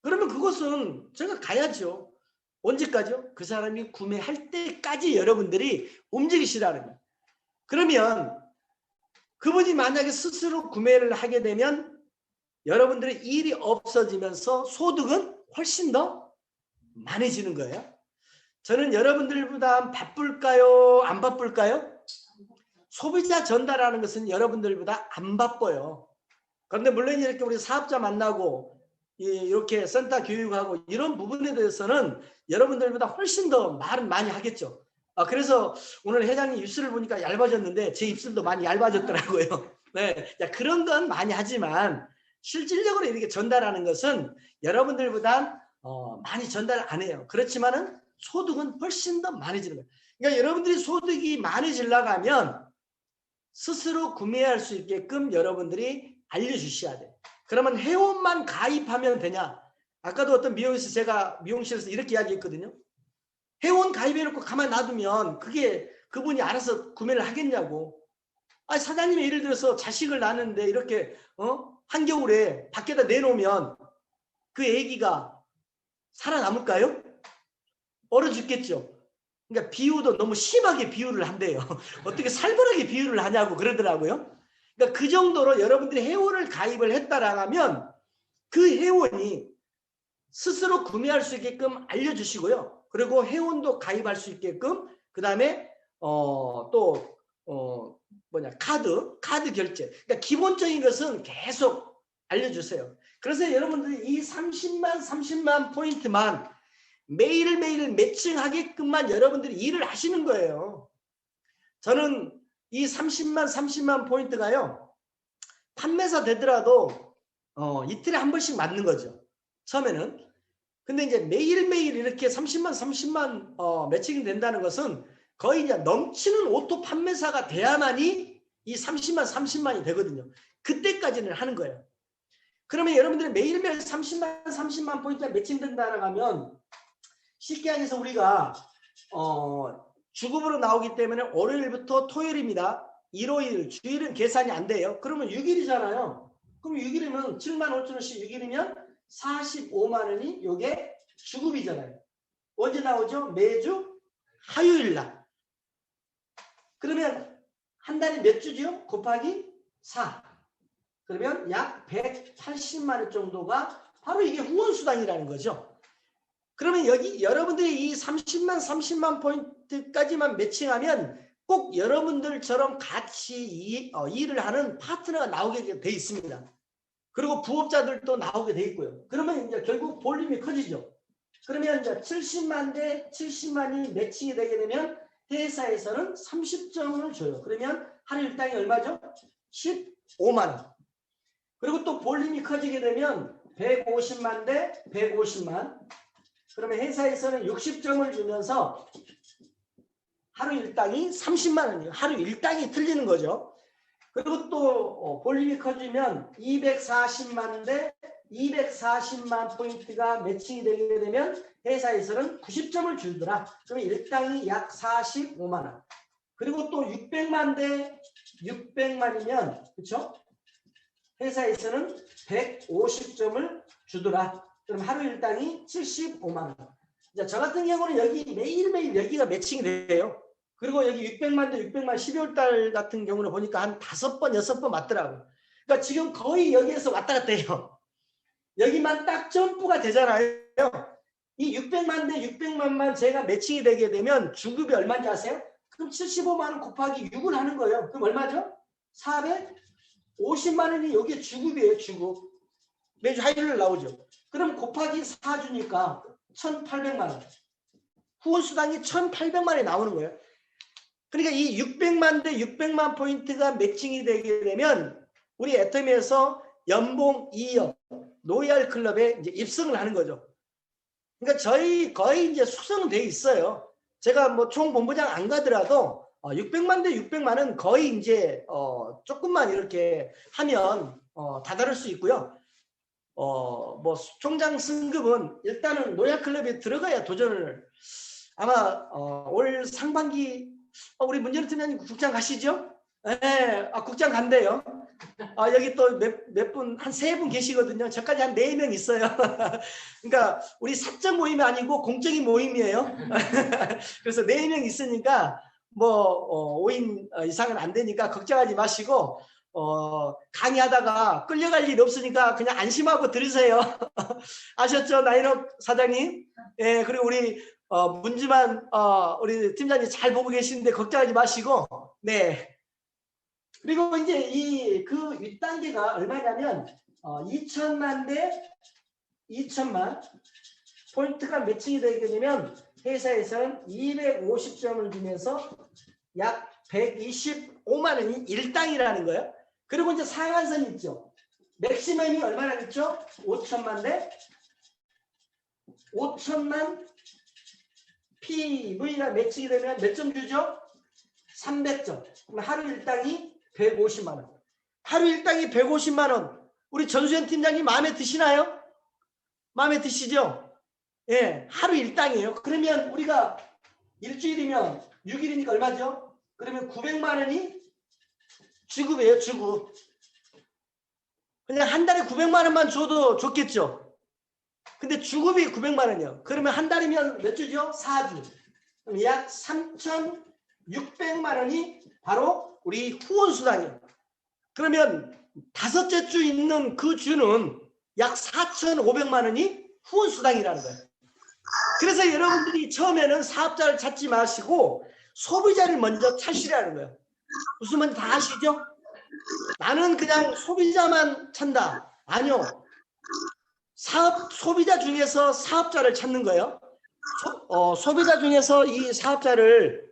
그러면 그것은 제가 가야죠. 언제까지요? 그 사람이 구매할 때까지 여러분들이 움직이시라는 거예요. 그러면 그분이 만약에 스스로 구매를 하게 되면 여러분들의 일이 없어지면서 소득은 훨씬 더 많아지는 거예요. 저는 여러분들보다 바쁠까요? 안 바쁠까요? 소비자 전달하는 것은 여러분들보다 안 바빠요. 그런데 물론 이렇게 우리 사업자 만나고 이렇게 센터 교육하고 이런 부분에 대해서는 여러분들보다 훨씬 더 말은 많이 하겠죠. 그래서 오늘 회장님 입술을 보니까 얇아졌는데 제 입술도 많이 얇아졌더라고요. 네, 그런 건 많이 하지만 실질적으로 이렇게 전달하는 것은 여러분들보다 많이 전달 안 해요. 그렇지만은 소득은 훨씬 더 많아지는 거예요. 그러니까 여러분들이 소득이 많아지려고 하면 스스로 구매할 수 있게끔 여러분들이 알려주셔야 돼요. 그러면 회원만 가입하면 되냐? 아까도 어떤 미용실에서 제가 미용실에서 이렇게 이야기했거든요. 회원 가입해놓고 가만 놔두면 그게 그분이 알아서 구매를 하겠냐고. 사장님이 예를 들어서 자식을 낳는데 이렇게 한겨울에 밖에다 내놓으면 그 애기가 살아남을까요? 얼어 죽겠죠. 그러니까 비유도 너무 심하게 비유를 한대요. 어떻게 살벌하게 비유를 하냐고 그러더라고요. 그러니까 그 정도로 여러분들이 회원을 가입을 했다라면 그 회원이 스스로 구매할 수 있게끔 알려주시고요. 그리고 회원도 가입할 수 있게끔 그 다음에 카드 결제. 그러니까 기본적인 것은 계속 알려주세요. 그래서 여러분들이 이 30만 포인트만 매일매일 매칭하게끔만 여러분들이 일을 하시는 거예요. 저는 이 30만 포인트가요. 판매사 되더라도 이틀에 한 번씩 맞는 거죠. 처음에는. 근데 이제 매일매일 이렇게 30만 매칭이 된다는 것은 거의 이제 넘치는 오토 판매사가 돼야만이 이 30만이 되거든요. 그때까지는 하는 거예요. 그러면 여러분들이 매일매일 30만 포인트가 매칭된다고 하면 쉽게 해서 우리가 주급으로 나오기 때문에 월요일부터 토요일입니다. 일요일, 주일은 계산이 안 돼요. 그러면 6일이잖아요. 그럼 6일이면 75,000원씩 6일이면 45만 원이 이게 주급이잖아요. 언제 나오죠? 매주 화요일 날. 그러면 한 달이 몇 주죠? 곱하기 4. 그러면 약 180만 원 정도가 바로 이게 후원수당이라는 거죠. 그러면 여기 여러분들이 이 30만 포인트까지만 매칭하면 꼭 여러분들처럼 같이 일을 하는 파트너가 나오게 돼 있습니다. 그리고 부업자들도 나오게 돼 있고요. 그러면 이제 결국 볼륨이 커지죠. 그러면 이제 70만 대 70만이 매칭이 되게 되면 회사에서는 30점을 줘요. 그러면 하루 일당이 얼마죠? 15만 원. 그리고 또 볼륨이 커지게 되면 150만 대 150만. 그러면 회사에서는 60점을 주면서 하루 일당이 30만 원이에요. 하루 일당이 틀리는 거죠. 그리고 또 볼륨이 커지면 240만 대 240만 포인트가 매칭이 되게 되면 회사에서는 90점을 주더라. 그러면 일당이 약 45만 원. 그리고 또 600만 대 600만이면 그렇죠? 회사에서는 150점을 주더라. 그럼 하루 일당이 75만 원. 자, 저 같은 경우는 여기 매일매일 여기가 매칭이 돼요. 그리고 여기 600만 대 600만 12월 달 같은 경우는 보니까 한 5번, 6번 맞더라고요. 그러니까 지금 거의 여기에서 왔다 갔다 해요. 여기만 딱 점프가 되잖아요. 이 600만 대 600만만 제가 매칭이 되게 되면 주급이 얼마인지 아세요? 그럼 75만 원 곱하기 6을 하는 거예요. 그럼 얼마죠? 450만 원이 여기에 주급이에요. 주급. 매주 화요일 나오죠. 그럼 곱하기 4주니까 1,800만 원. 후원수당이 1,800만 원이 나오는 거예요. 그러니까 이 600만 대 600만 포인트가 매칭이 되게 되면 우리 애터미에서 연봉 2억 로얄 클럽에 이제 입성을 하는 거죠. 그러니까 저희 거의 이제 숙성돼 있어요. 제가 뭐 총 본부장 안 가더라도 600만 대 600만은 거의 이제 조금만 이렇게 하면 다다를 수 있고요. 뭐 총장 승급은 일단은 로얄 클럽에 들어가야 도전을 아마 올 상반기 우리 문재인 팀장님 국장 가시죠? 네, 국장 간대요. 여기 또 몇 분, 한 3분 계시거든요. 저까지 한 4명 있어요. 그러니까 우리 사적 모임이 아니고 공적인 모임이에요. 그래서 4명 있으니까 뭐 5인 이상은 안 되니까 걱정하지 마시고 강의하다가 끌려갈 일 없으니까 그냥 안심하고 들으세요. 아셨죠? 나인옥 사장님? 예, 그리고 우리 문지만 우리 팀장님 잘 보고 계시는데 걱정하지 마시고, 네. 그리고 이제 그 윗단계가 얼마냐면 2천만 대 2천만 포인트가 매칭이 되게 되면 회사에서는 250점을 주면서 약 125만 원이 1당이라는 거예요. 그리고 이제 상한선이 있죠. 맥시멈이 얼마나 있죠? 5천만 대 5천만 PV가 매칭이 되면 몇 점 주죠? 300점. 그럼 하루 일당이 150만 원. 하루 일당이 150만 원. 우리 전수현 팀장님 마음에 드시나요? 마음에 드시죠? 예, 하루 일당이에요. 그러면 우리가 일주일이면 6일이니까 얼마죠? 그러면 900만 원이 주급이에요, 주급. 그냥 한 달에 900만 원만 줘도 좋겠죠? 근데 주급이 900만 원이요. 그러면 한 달이면 몇 주죠? 4주. 그럼 약 3,600만 원이 바로 우리 후원수당이에요. 그러면 5째 주 있는 그 주는 약 4,500만 원이 후원수당이라는 거예요. 그래서 여러분들이 처음에는 사업자를 찾지 마시고 소비자를 먼저 찾으시라는 거예요. 무슨 말인지 다 아시죠? 나는 그냥 소비자만 찾는다. 아니요. 소비자 중에서 사업자를 찾는 거예요. 소비자 중에서 이 사업자를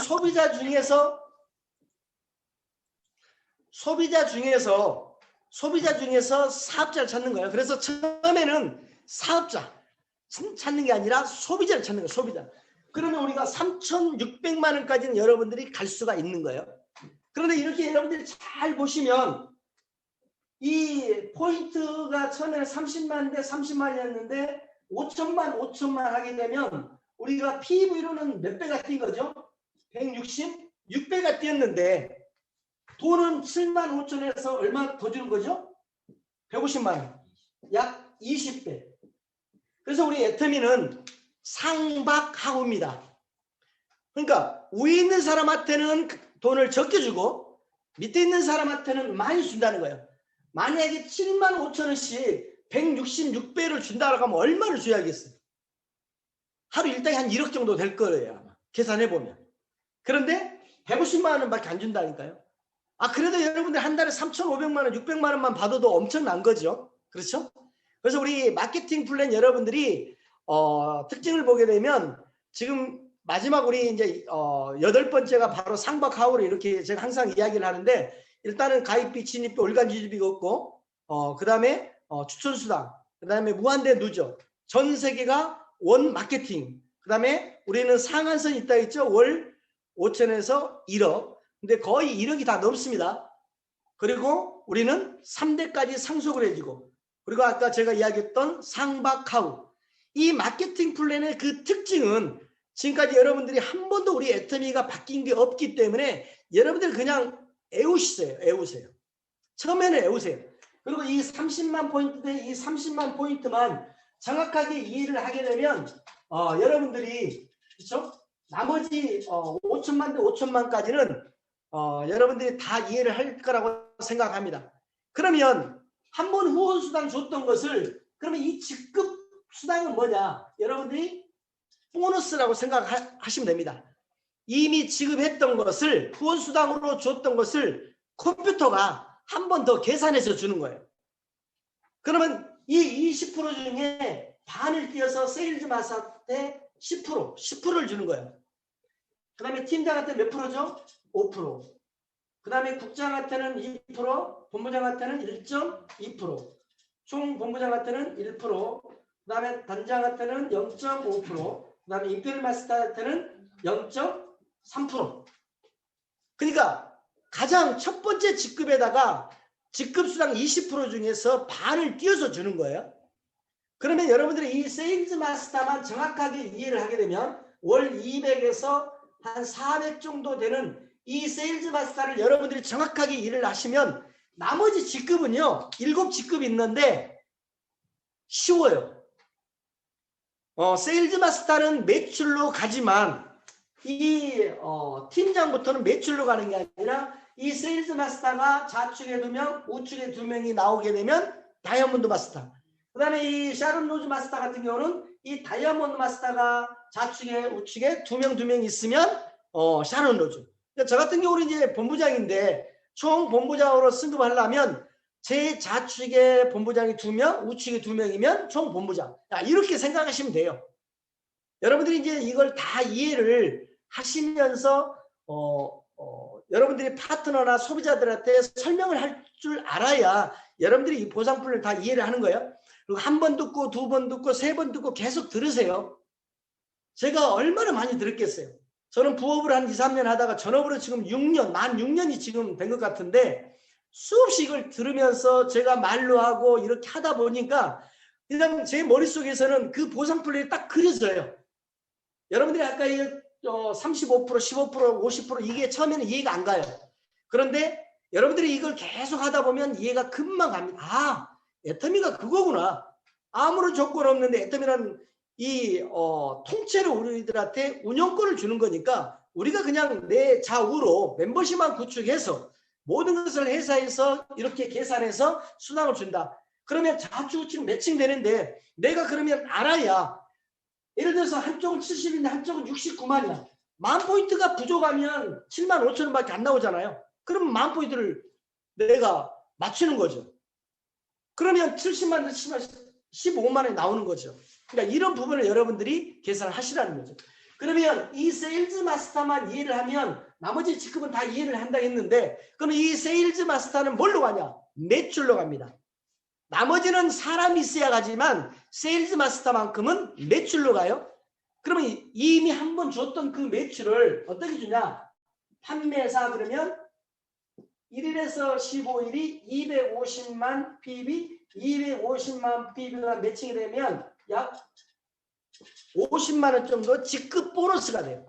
소비자 중에서 사업자를 찾는 거예요. 그래서 처음에는 사업자 찾는 게 아니라 소비자를 찾는 거예요. 소비자. 그러면 우리가 3,600만 원까지는 여러분들이 갈 수가 있는 거예요. 그런데 이렇게 여러분들이 잘 보시면 이 포인트가 처음에는 30만 대 30만이었는데 5천만 하게 되면 우리가 PV로는 몇 배가 뛴 거죠? 166배가 뛰었는데 돈은 7만 5천에서 얼마 더 주는 거죠? 150만 원. 약 20배. 그래서 우리 애터미는 상박하고입니다. 그러니까 위에 있는 사람한테는 돈을 적게 주고 밑에 있는 사람한테는 많이 준다는 거예요. 만약에 7만 5천 원씩 166배를 준다고 하면 얼마를 줘야겠어요? 하루 일당이 한 1억 정도 될 거예요. 아마. 계산해보면. 그런데 150만 원밖에 안 준다니까요. 그래도 여러분들 한 달에 3,500만 원, 600만 원만 받아도 엄청난 거죠. 그렇죠? 그래서 우리 마케팅 플랜 여러분들이 특징을 보게 되면 지금 마지막 우리 이제 8번째가 바로 상박하우를 이렇게 제가 항상 이야기를 하는데 일단은 가입비, 진입비, 올간지주비가 없고 그 다음에 추천수당, 그 다음에 무한대 누적, 전 세계가 원 마케팅, 그 다음에 우리는 상한선이 있다 했죠. 월 5천에서 1억. 근데 거의 1억이 다 넘습니다. 그리고 우리는 3대까지 상속을 해주고, 그리고 아까 제가 이야기했던 상박하우. 이 마케팅 플랜의 그 특징은 지금까지 여러분들이 한 번도 우리 애터미가 바뀐 게 없기 때문에 여러분들 그냥 애우세요. 처음에는 애우세요. 그리고 이 30만 포인트 대 이 30만 포인트만 정확하게 이해를 하게 되면 여러분들이 그렇죠? 나머지 5천만 대 5천만까지는 여러분들이 다 이해를 할 거라고 생각합니다. 그러면 한 번 후원수당 줬던 것을 그러면 이 직급 수당은 뭐냐? 여러분들이 보너스라고 생각하시면 됩니다. 이미 지급했던 것을 후원수당으로 줬던 것을 컴퓨터가 한 번 더 계산해서 주는 거예요. 그러면 이 20% 중에 반을 띄어서 세일즈 마사한테 10%를 주는 거예요. 그 다음에 팀장한테 몇 프로죠? 5%. 그 다음에 국장한테는 2%, 본부장한테는 1.2%, 총 본부장한테는 1%, 그 다음에 단장한테는 0.5%, 그 다음에 인테리어 마스터한테는 0.3%. 그러니까 가장 첫 번째 직급에다가 직급수당 20% 중에서 반을 띄어서 주는 거예요. 그러면 여러분들이 이 세일즈 마스터만 정확하게 이해를 하게 되면 월 200에서 한 400 정도 되는 이 세일즈 마스터를 여러분들이 정확하게 일을 하시면 나머지 직급은요, 7직급이 있는데 쉬워요. 세일즈 마스터는 매출로 가지만 이 팀장부터는 매출로 가는 게 아니라 이 세일즈 마스터가 좌측에 2명, 우측에 2명이 나오게 되면 다이아몬드 마스터. 그 다음에 이 샤론 로즈 마스터 같은 경우는 이 다이아몬드 마스터가 좌측에 우측에 2명 있으면 샤론 로즈. 그러니까 저 같은 경우는 이제 본부장인데 총 본부장으로 승급하려면 제 좌측에 본부장이 2명, 우측에 2명이면 총 본부장. 이렇게 생각하시면 돼요. 여러분들이 이제 이걸 다 이해를 하시면서 여러분들이 파트너나 소비자들한테 설명을 할 줄 알아야 여러분들이 이 보상품을 다 이해를 하는 거예요. 그리고 한 번 듣고 2번 듣고 3번 듣고 계속 들으세요. 제가 얼마나 많이 들었겠어요. 저는 부업을 한 2, 3년 하다가 전업으로 지금 6년, 만 6년이 지금 된 것 같은데 수없이 이걸 들으면서 제가 말로 하고 이렇게 하다 보니까 그냥 제 머릿속에서는 그 보상 플랜이 딱 그려져요. 여러분들이 아까 35%, 15%, 50% 이게 처음에는 이해가 안 가요. 그런데 여러분들이 이걸 계속 하다 보면 이해가 금방 갑니다. 아, 애터미가 그거구나. 아무런 조건 없는데 애터미라는 이 통째로 우리들한테 운영권을 주는 거니까 우리가 그냥 내 좌우로 멤버십만 구축해서 모든 것을 회사에서 이렇게 계산해서 수당을 준다. 그러면 좌우측 매칭되는데 내가 그러면 알아야 예를 들어서 한쪽은 70인데 한쪽은 69만이야. 10,000포인트가 부족하면 75,000원밖에 안 나오잖아요. 그러면 10,000포인트를 내가 맞추는 거죠. 그러면 70만, 15만 원이 나오는 거죠. 그러니까 이런 부분을 여러분들이 계산을 하시라는 거죠. 그러면 이 세일즈 마스터만 이해를 하면 나머지 직급은 다 이해를 한다 했는데 그럼 이 세일즈 마스터는 뭘로 가냐? 매출로 갑니다. 나머지는 사람이 있어야 가지만 세일즈 마스터만큼은 매출로 가요. 그러면 이미 한 번 줬던 그 매출을 어떻게 주냐? 판매사 그러면 1일에서 15일이 250만 PB, 250만 PB가 매칭이 되면 약 50만 원 정도 직급 보너스가 돼요.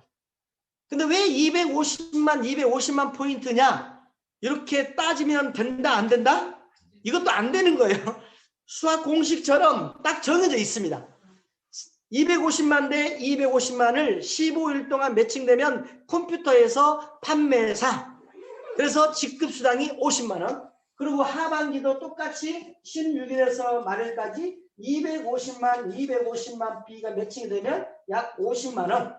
근데 왜 250만 포인트냐? 이렇게 따지면 된다 안 된다? 이것도 안 되는 거예요. 수학 공식처럼 딱 정해져 있습니다. 250만 대 250만을 15일 동안 매칭되면 컴퓨터에서 판매사. 그래서 직급 수당이 50만 원. 그리고 하반기도 똑같이 16일에서 말일까지 250만 B가 매칭이 되면 약 50만 원.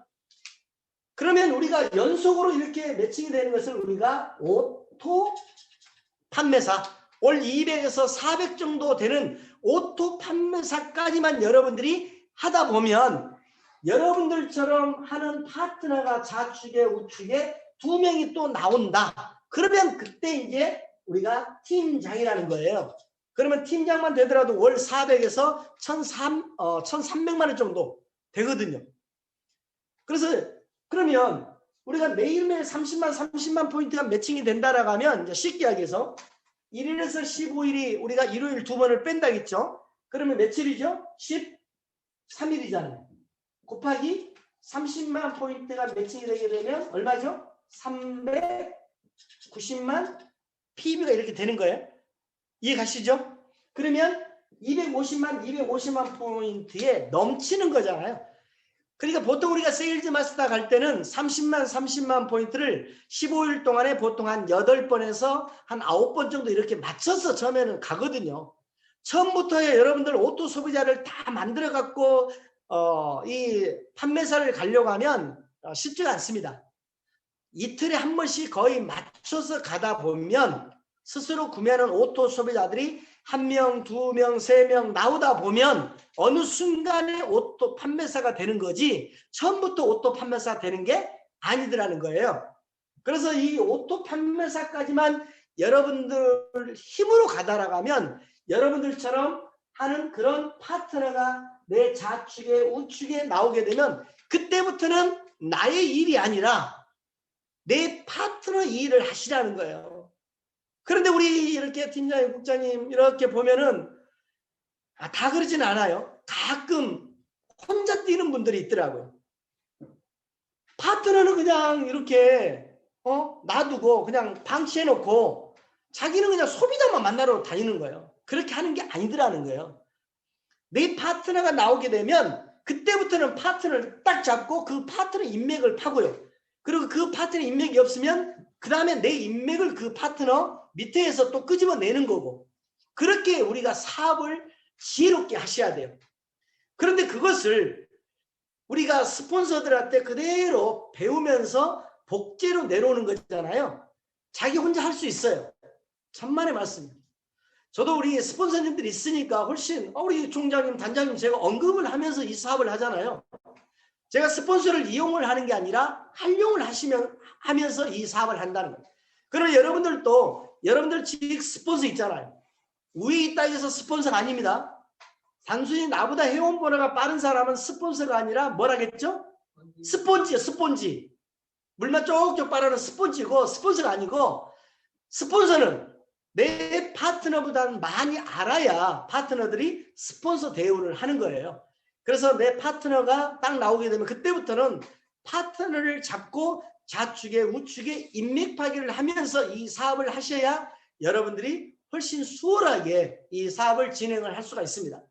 그러면 우리가 연속으로 이렇게 매칭이 되는 것을 우리가 오토 판매사, 월 200에서 400 정도 되는 오토 판매사까지만 여러분들이 하다 보면 여러분들처럼 하는 파트너가 좌측에 우측에 2명이 또 나온다. 그러면 그때 이제 우리가 팀장이라는 거예요. 그러면 팀장만 되더라도 월 400에서 1,300만 원 정도 되거든요. 그래서 그러면 우리가 매일매일 30만 포인트가 매칭이 된다라고 하면 이제 쉽게 하기위해서 1일에서 15일이 우리가 일요일 2번을 뺀다겠죠. 그러면 며칠이죠? 13일이잖아요. 곱하기 30만 포인트가 매칭이 되게 되면 얼마죠? 390만 PB가 이렇게 되는 거예요. 이해 가시죠? 그러면 250만 포인트에 넘치는 거잖아요. 그러니까 보통 우리가 세일즈 마스터 갈 때는 30만 포인트를 15일 동안에 보통 한 8번에서 한 9번 정도 이렇게 맞춰서 처음에는 가거든요. 처음부터 여러분들 오토 소비자를 다 만들어 갖고 이 판매사를 가려고 하면 쉽지가 않습니다. 이틀에 한 번씩 거의 맞춰서 가다 보면 스스로 구매하는 오토 소비자들이 1명, 2명, 3명 나오다 보면 어느 순간에 오토 판매사가 되는 거지 처음부터 오토 판매사가 되는 게 아니더라는 거예요. 그래서 이 오토 판매사까지만 여러분들 힘으로 가다라가면 여러분들처럼 하는 그런 파트너가 내 좌측에 우측에 나오게 되면 그때부터는 나의 일이 아니라 내 파트너 일을 하시라는 거예요. 그런데 우리 이렇게 팀장님, 국장님 이렇게 보면은 다 그러진 않아요. 가끔 혼자 뛰는 분들이 있더라고요. 파트너는 그냥 이렇게 놔두고 그냥 방치해놓고 자기는 그냥 소비자만 만나러 다니는 거예요. 그렇게 하는 게 아니더라는 거예요. 내 파트너가 나오게 되면 그때부터는 파트너를 딱 잡고 그 파트너 인맥을 파고요. 그리고 그 파트너 인맥이 없으면 그 다음에 내 인맥을 그 파트너 밑에서 또 끄집어내는 거고, 그렇게 우리가 사업을 지혜롭게 하셔야 돼요. 그런데 그것을 우리가 스폰서들한테 그대로 배우면서 복제로 내려오는 거잖아요. 자기 혼자 할 수 있어요. 천만의 말씀입니다. 저도 우리 스폰서님들이 있으니까 훨씬 우리 총장님, 단장님 제가 언급을 하면서 이 사업을 하잖아요. 제가 스폰서를 이용을 하는 게 아니라 활용을 하면서 이 사업을 한다는 거예요. 그러면 여러분들도 여러분들 지금 스폰서 있잖아요. 위에 있다 해서 스폰서가 아닙니다. 단순히 나보다 회원 번호가 빠른 사람은 스폰서가 아니라 뭐라겠죠? 스폰지요, 스폰지. 물만 쪽쪽 빨아는 스폰지고 스폰서가 아니고, 스폰서는 내 파트너보다는 많이 알아야 파트너들이 스폰서 대우를 하는 거예요. 그래서 내 파트너가 딱 나오게 되면 그때부터는 파트너를 잡고 좌측에 우측에 인맥 파괴를 하면서 이 사업을 하셔야 여러분들이 훨씬 수월하게 이 사업을 진행을 할 수가 있습니다.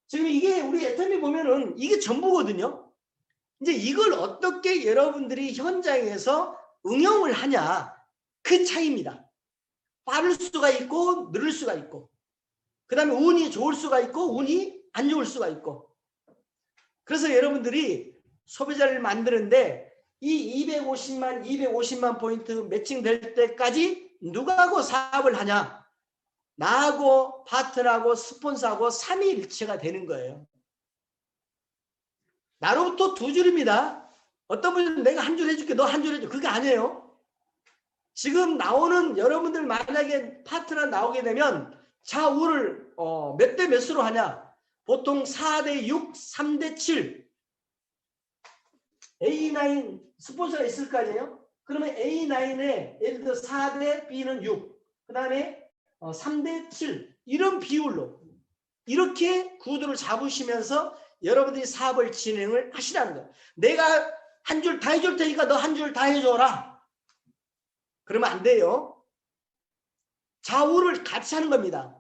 지금 이게 우리 애터미 보면은 이게 전부거든요. 이제 이걸 어떻게 여러분들이 현장에서 응용을 하냐, 그 차이입니다. 빠를 수가 있고 느릴 수가 있고, 그 다음에 운이 좋을 수가 있고 운이 안 좋을 수가 있고. 그래서 여러분들이 소비자를 만드는데 이 250만 포인트 매칭될 때까지 누구하고 사업을 하냐? 나하고 파트너하고 스폰서하고 삼위일체가 되는 거예요. 나로부터 두 줄입니다. 어떤 분은 내가 한 줄 해줄게, 너 한 줄 해줘. 그게 아니에요. 지금 나오는 여러분들 만약에 파트너 나오게 되면 좌우를 몇 대 몇으로 하냐? 보통 4대 6, 3대 7. A9 스폰서가 있을 거 아니에요? 그러면 A9에 예를 들어 4대 B는 6, 그 다음에 3대 7, 이런 비율로 이렇게 구도를 잡으시면서 여러분들이 사업을 진행을 하시라는 거예요. 내가 한 줄 다 해줄 테니까 너 한 줄 다 해줘라. 그러면 안 돼요. 좌우를 같이 하는 겁니다.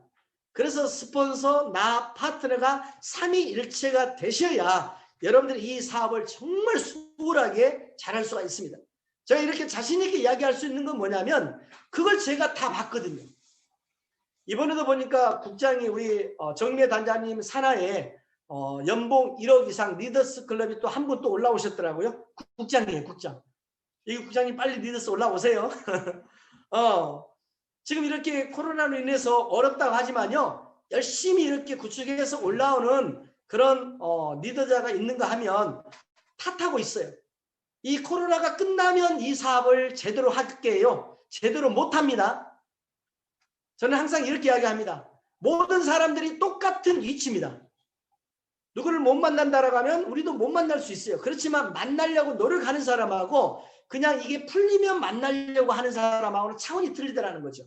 그래서 스폰서, 나, 파트너가 삼위일체가 되셔야 여러분들이 이 사업을 정말 수월하게 잘할 수가 있습니다. 제가 이렇게 자신 있게 이야기할 수 있는 건 뭐냐면 그걸 제가 다 봤거든요. 이번에도 보니까 국장이 우리 정미애 단장님 산하에 연봉 1억 이상 리더스 클럽이 또 한 분 또 올라오셨더라고요. 국장이에요, 국장. 여기 국장님 빨리 리더스 올라오세요. 지금 이렇게 코로나로 인해서 어렵다고 하지만요, 열심히 이렇게 구축해서 올라오는 그런 리더자가 있는가 하면 탓하고 있어요. 이 코로나가 끝나면 이 사업을 제대로 할게요. 제대로 못합니다. 저는 항상 이렇게 이야기합니다. 모든 사람들이 똑같은 위치입니다. 누구를 못 만난다라고 하면 우리도 못 만날 수 있어요. 그렇지만 만나려고 노력하는 사람하고 그냥 이게 풀리면 만나려고 하는 사람하고는 차원이 틀리더라는 거죠.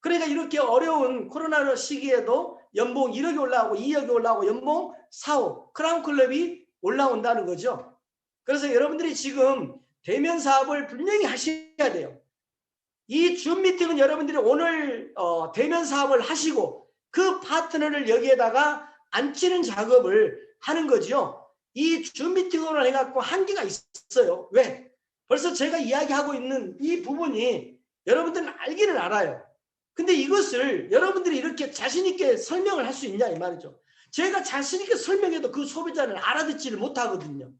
그러니까 이렇게 어려운 코로나 시기에도 연봉 1억이 올라오고 2억이 올라오고 연봉 4억 크라운클럽이 올라온다는 거죠. 그래서 여러분들이 지금 대면 사업을 분명히 하셔야 돼요. 이 줌 미팅은 여러분들이 오늘 대면 사업을 하시고 그 파트너를 여기에다가 앉히는 작업을 하는 거죠. 이 줌 미팅으로 해갖고 한계가 있어요. 왜? 벌써 제가 이야기하고 있는 이 부분이 여러분들은 알기는 알아요. 근데 이것을 여러분들이 이렇게 자신 있게 설명을 할 수 있냐 이 말이죠. 제가 자신 있게 설명해도 그 소비자는 알아듣지를 못하거든요.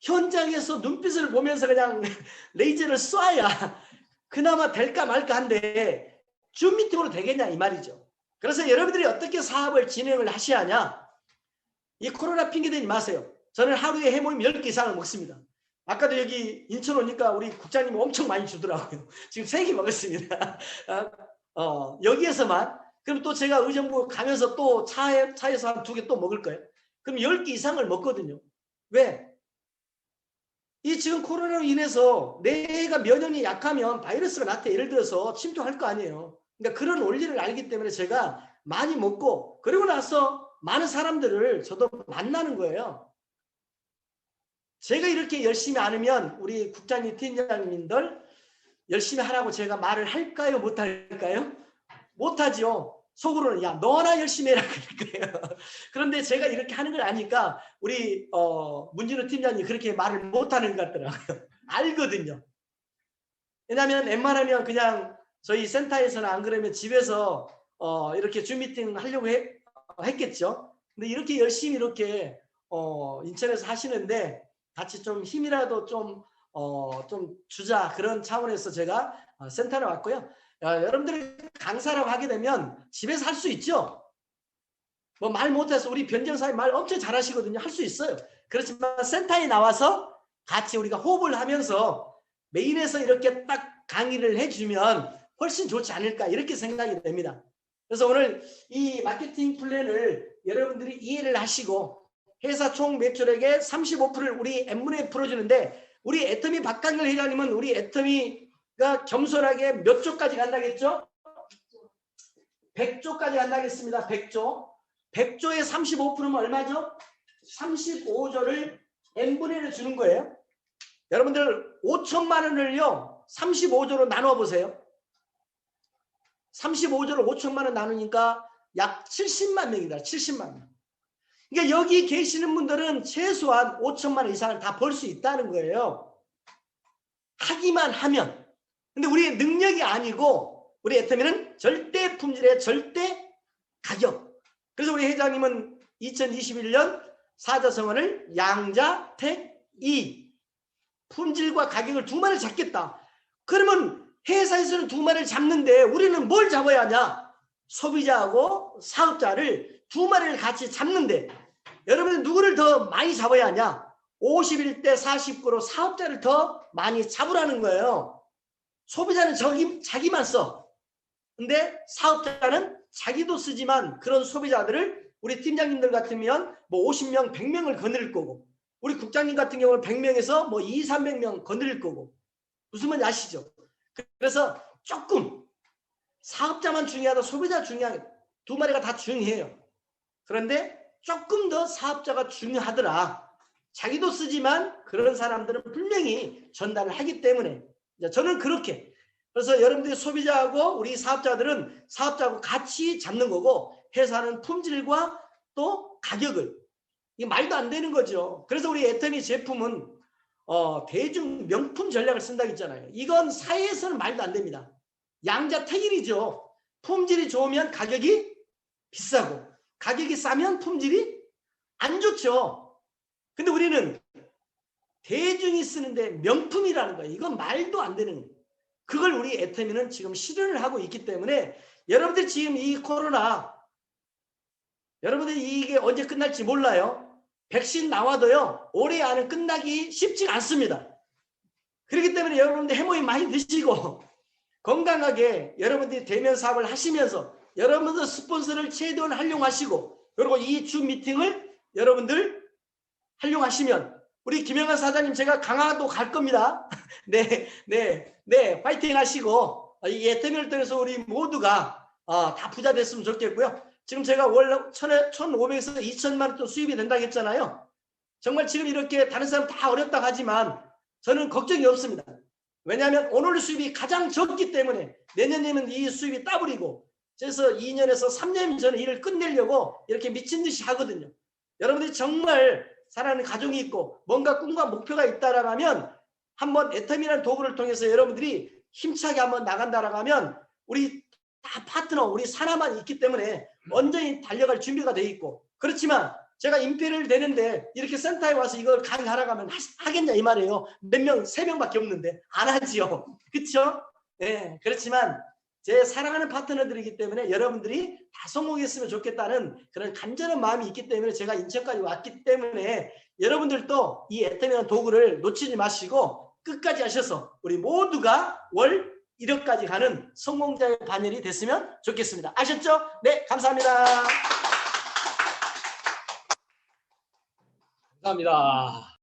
현장에서 눈빛을 보면서 그냥 레이저를 쏴야 그나마 될까 말까 한데 줌 미팅으로 되겠냐 이 말이죠. 그래서 여러분들이 어떻게 사업을 진행을 하셔야 하냐. 이 코로나 핑계대지 마세요. 저는 하루에 해모임 10개 이상을 먹습니다. 아까도 여기 인천 오니까 우리 국장님이 엄청 많이 주더라고요. 지금 3개 먹었습니다. 여기에서만. 그럼 또 제가 의정부 가면서 또 차에서 한 2개 또 먹을 거예요. 그럼 10개 이상을 먹거든요. 왜? 이 지금 코로나로 인해서 내가 면역력이 약하면 바이러스가 나한테 예를 들어서 침투할 거 아니에요. 그러니까 그런 원리를 알기 때문에 제가 많이 먹고 그리고 나서 많은 사람들을 저도 만나는 거예요. 제가 이렇게 열심히 안 하면 우리 국장님, 팀장님들 열심히 하라고 제가 말을 할까요? 못할까요? 못하죠. 속으로는 야 너나 열심히 해라 그럴 거예요. 그런데 제가 이렇게 하는 걸 아니까 우리 문진우 팀장님 그렇게 말을 못하는 것 같더라고요. 알거든요. 왜냐하면 웬만하면 그냥 저희 센터에서는 안 그러면 집에서 이렇게 줌 미팅 하려고 했겠죠. 근데 이렇게 열심히 이렇게 인천에서 하시는데 같이 좀 힘이라도 좀 주자 그런 차원에서 제가 센터에 왔고요. 여러분들이 강사라고 하게 되면 집에서 할 수 있죠. 뭐 말 못해서 우리 변정사님 말 엄청 잘하시거든요. 할 수 있어요. 그렇지만 센터에 나와서 같이 우리가 호흡을 하면서 메인에서 이렇게 딱 강의를 해주면 훨씬 좋지 않을까 이렇게 생각이 됩니다. 그래서 오늘 이 마케팅 플랜을 여러분들이 이해를 하시고 회사 총 매출액의 35%를 우리 N분에 풀어주는데 우리 애터미 박강렬 회장님은 우리 애터미가 겸손하게 몇 조까지 간다겠죠? 100조까지 간다겠습니다. 100조. 100조에 35%면 얼마죠? 35조를 N분의 1을 주는 거예요. 여러분들 5천만 원을요 35조로 나눠 보세요. 35조를 5천만 원 나누니까 약 70만 명이다. 70만 명. 그러니까 여기 계시는 분들은 최소한 5천만 원 이상을 다 벌 수 있다는 거예요. 하기만 하면. 근데 우리의 능력이 아니고 우리 애터미는 절대 품질의 절대 가격. 그래서 우리 회장님은 2021년 사자성어를 양자, 택, 이 품질과 가격을 두 마리를 잡겠다. 그러면 회사에서는 두 마리를 잡는데 우리는 뭘 잡아야 하냐? 소비자하고 사업자를 두 마리를 같이 잡는데 여러분은 누구를 더 많이 잡아야 하냐? 51대 49로 사업자를 더 많이 잡으라는 거예요. 소비자는 자기만 써. 근데 사업자는 자기도 쓰지만 그런 소비자들을 우리 팀장님들 같으면 뭐 50명, 100명을 거느릴 거고 우리 국장님 같은 경우는 100명에서 뭐 200, 300명 거느릴 거고 무슨 말인지 아시죠? 그래서 조금 사업자만 중요하다 소비자 중요하다 두 마리가 다 중요해요. 그런데 조금 더 사업자가 중요하더라. 자기도 쓰지만 그런 사람들은 분명히 전달을 하기 때문에 저는 그렇게 그래서 여러분들이 소비자하고 우리 사업자들은 사업자하고 같이 잡는 거고 회사는 품질과 또 가격을 이게 말도 안 되는 거죠. 그래서 우리 애터미 제품은 대중 명품 전략을 쓴다고 했잖아요. 이건 사회에서는 말도 안 됩니다. 양자택일이죠. 품질이 좋으면 가격이 비싸고 가격이 싸면 품질이 안 좋죠. 근데 우리는 대중이 쓰는데 명품이라는 거예요. 이건 말도 안 되는 거예요. 그걸 우리 애터미는 지금 실현을 하고 있기 때문에 여러분들 지금 이 코로나 여러분들이 이게 언제 끝날지 몰라요. 백신 나와도요 올해 안에 끝나기 쉽지가 않습니다. 그렇기 때문에 여러분들 해모임 많이 드시고 건강하게 여러분들이 대면 사업을 하시면서 여러분들 스폰서를 최대한 활용하시고 그리고 이 줌 미팅을 여러분들 활용하시면 우리 김영환 사장님 제가 강화도 갈 겁니다. 네, 파이팅 하시고 이 애터미를 통해서 우리 모두가 다 부자 됐으면 좋겠고요. 지금 제가 월 1,500에서 2천만 원 또 수입이 된다고 했잖아요. 정말 지금 이렇게 다른 사람 다 어렵다고 하지만 저는 걱정이 없습니다. 왜냐하면 오늘 수입이 가장 적기 때문에 내년이면 이 수입이 따블이고 그래서 2년에서 3년 전에 일을 끝내려고 이렇게 미친 듯이 하거든요. 여러분들이 정말 사랑하는 가족이 있고 뭔가 꿈과 목표가 있다라고 하면 한번 애터미라는 도구를 통해서 여러분들이 힘차게 한번 나간다라고 하면 우리 다 파트너 우리 사나만 있기 때문에 완전히 달려갈 준비가 돼 있고 그렇지만 제가 임페를 내는데 이렇게 센터에 와서 이걸 강의하라고 하면 하겠냐 이 말이에요. 몇 명, 3명밖에 없는데 안 하지요. 그렇죠? 네, 그렇지만 제 사랑하는 파트너들이기 때문에 여러분들이 다 성공했으면 좋겠다는 그런 간절한 마음이 있기 때문에 제가 인천까지 왔기 때문에 여러분들도 이 애터미라는 도구를 놓치지 마시고 끝까지 하셔서 우리 모두가 월 1억까지 가는 성공자의 반열이 됐으면 좋겠습니다. 아셨죠? 네, 감사합니다. 감사합니다.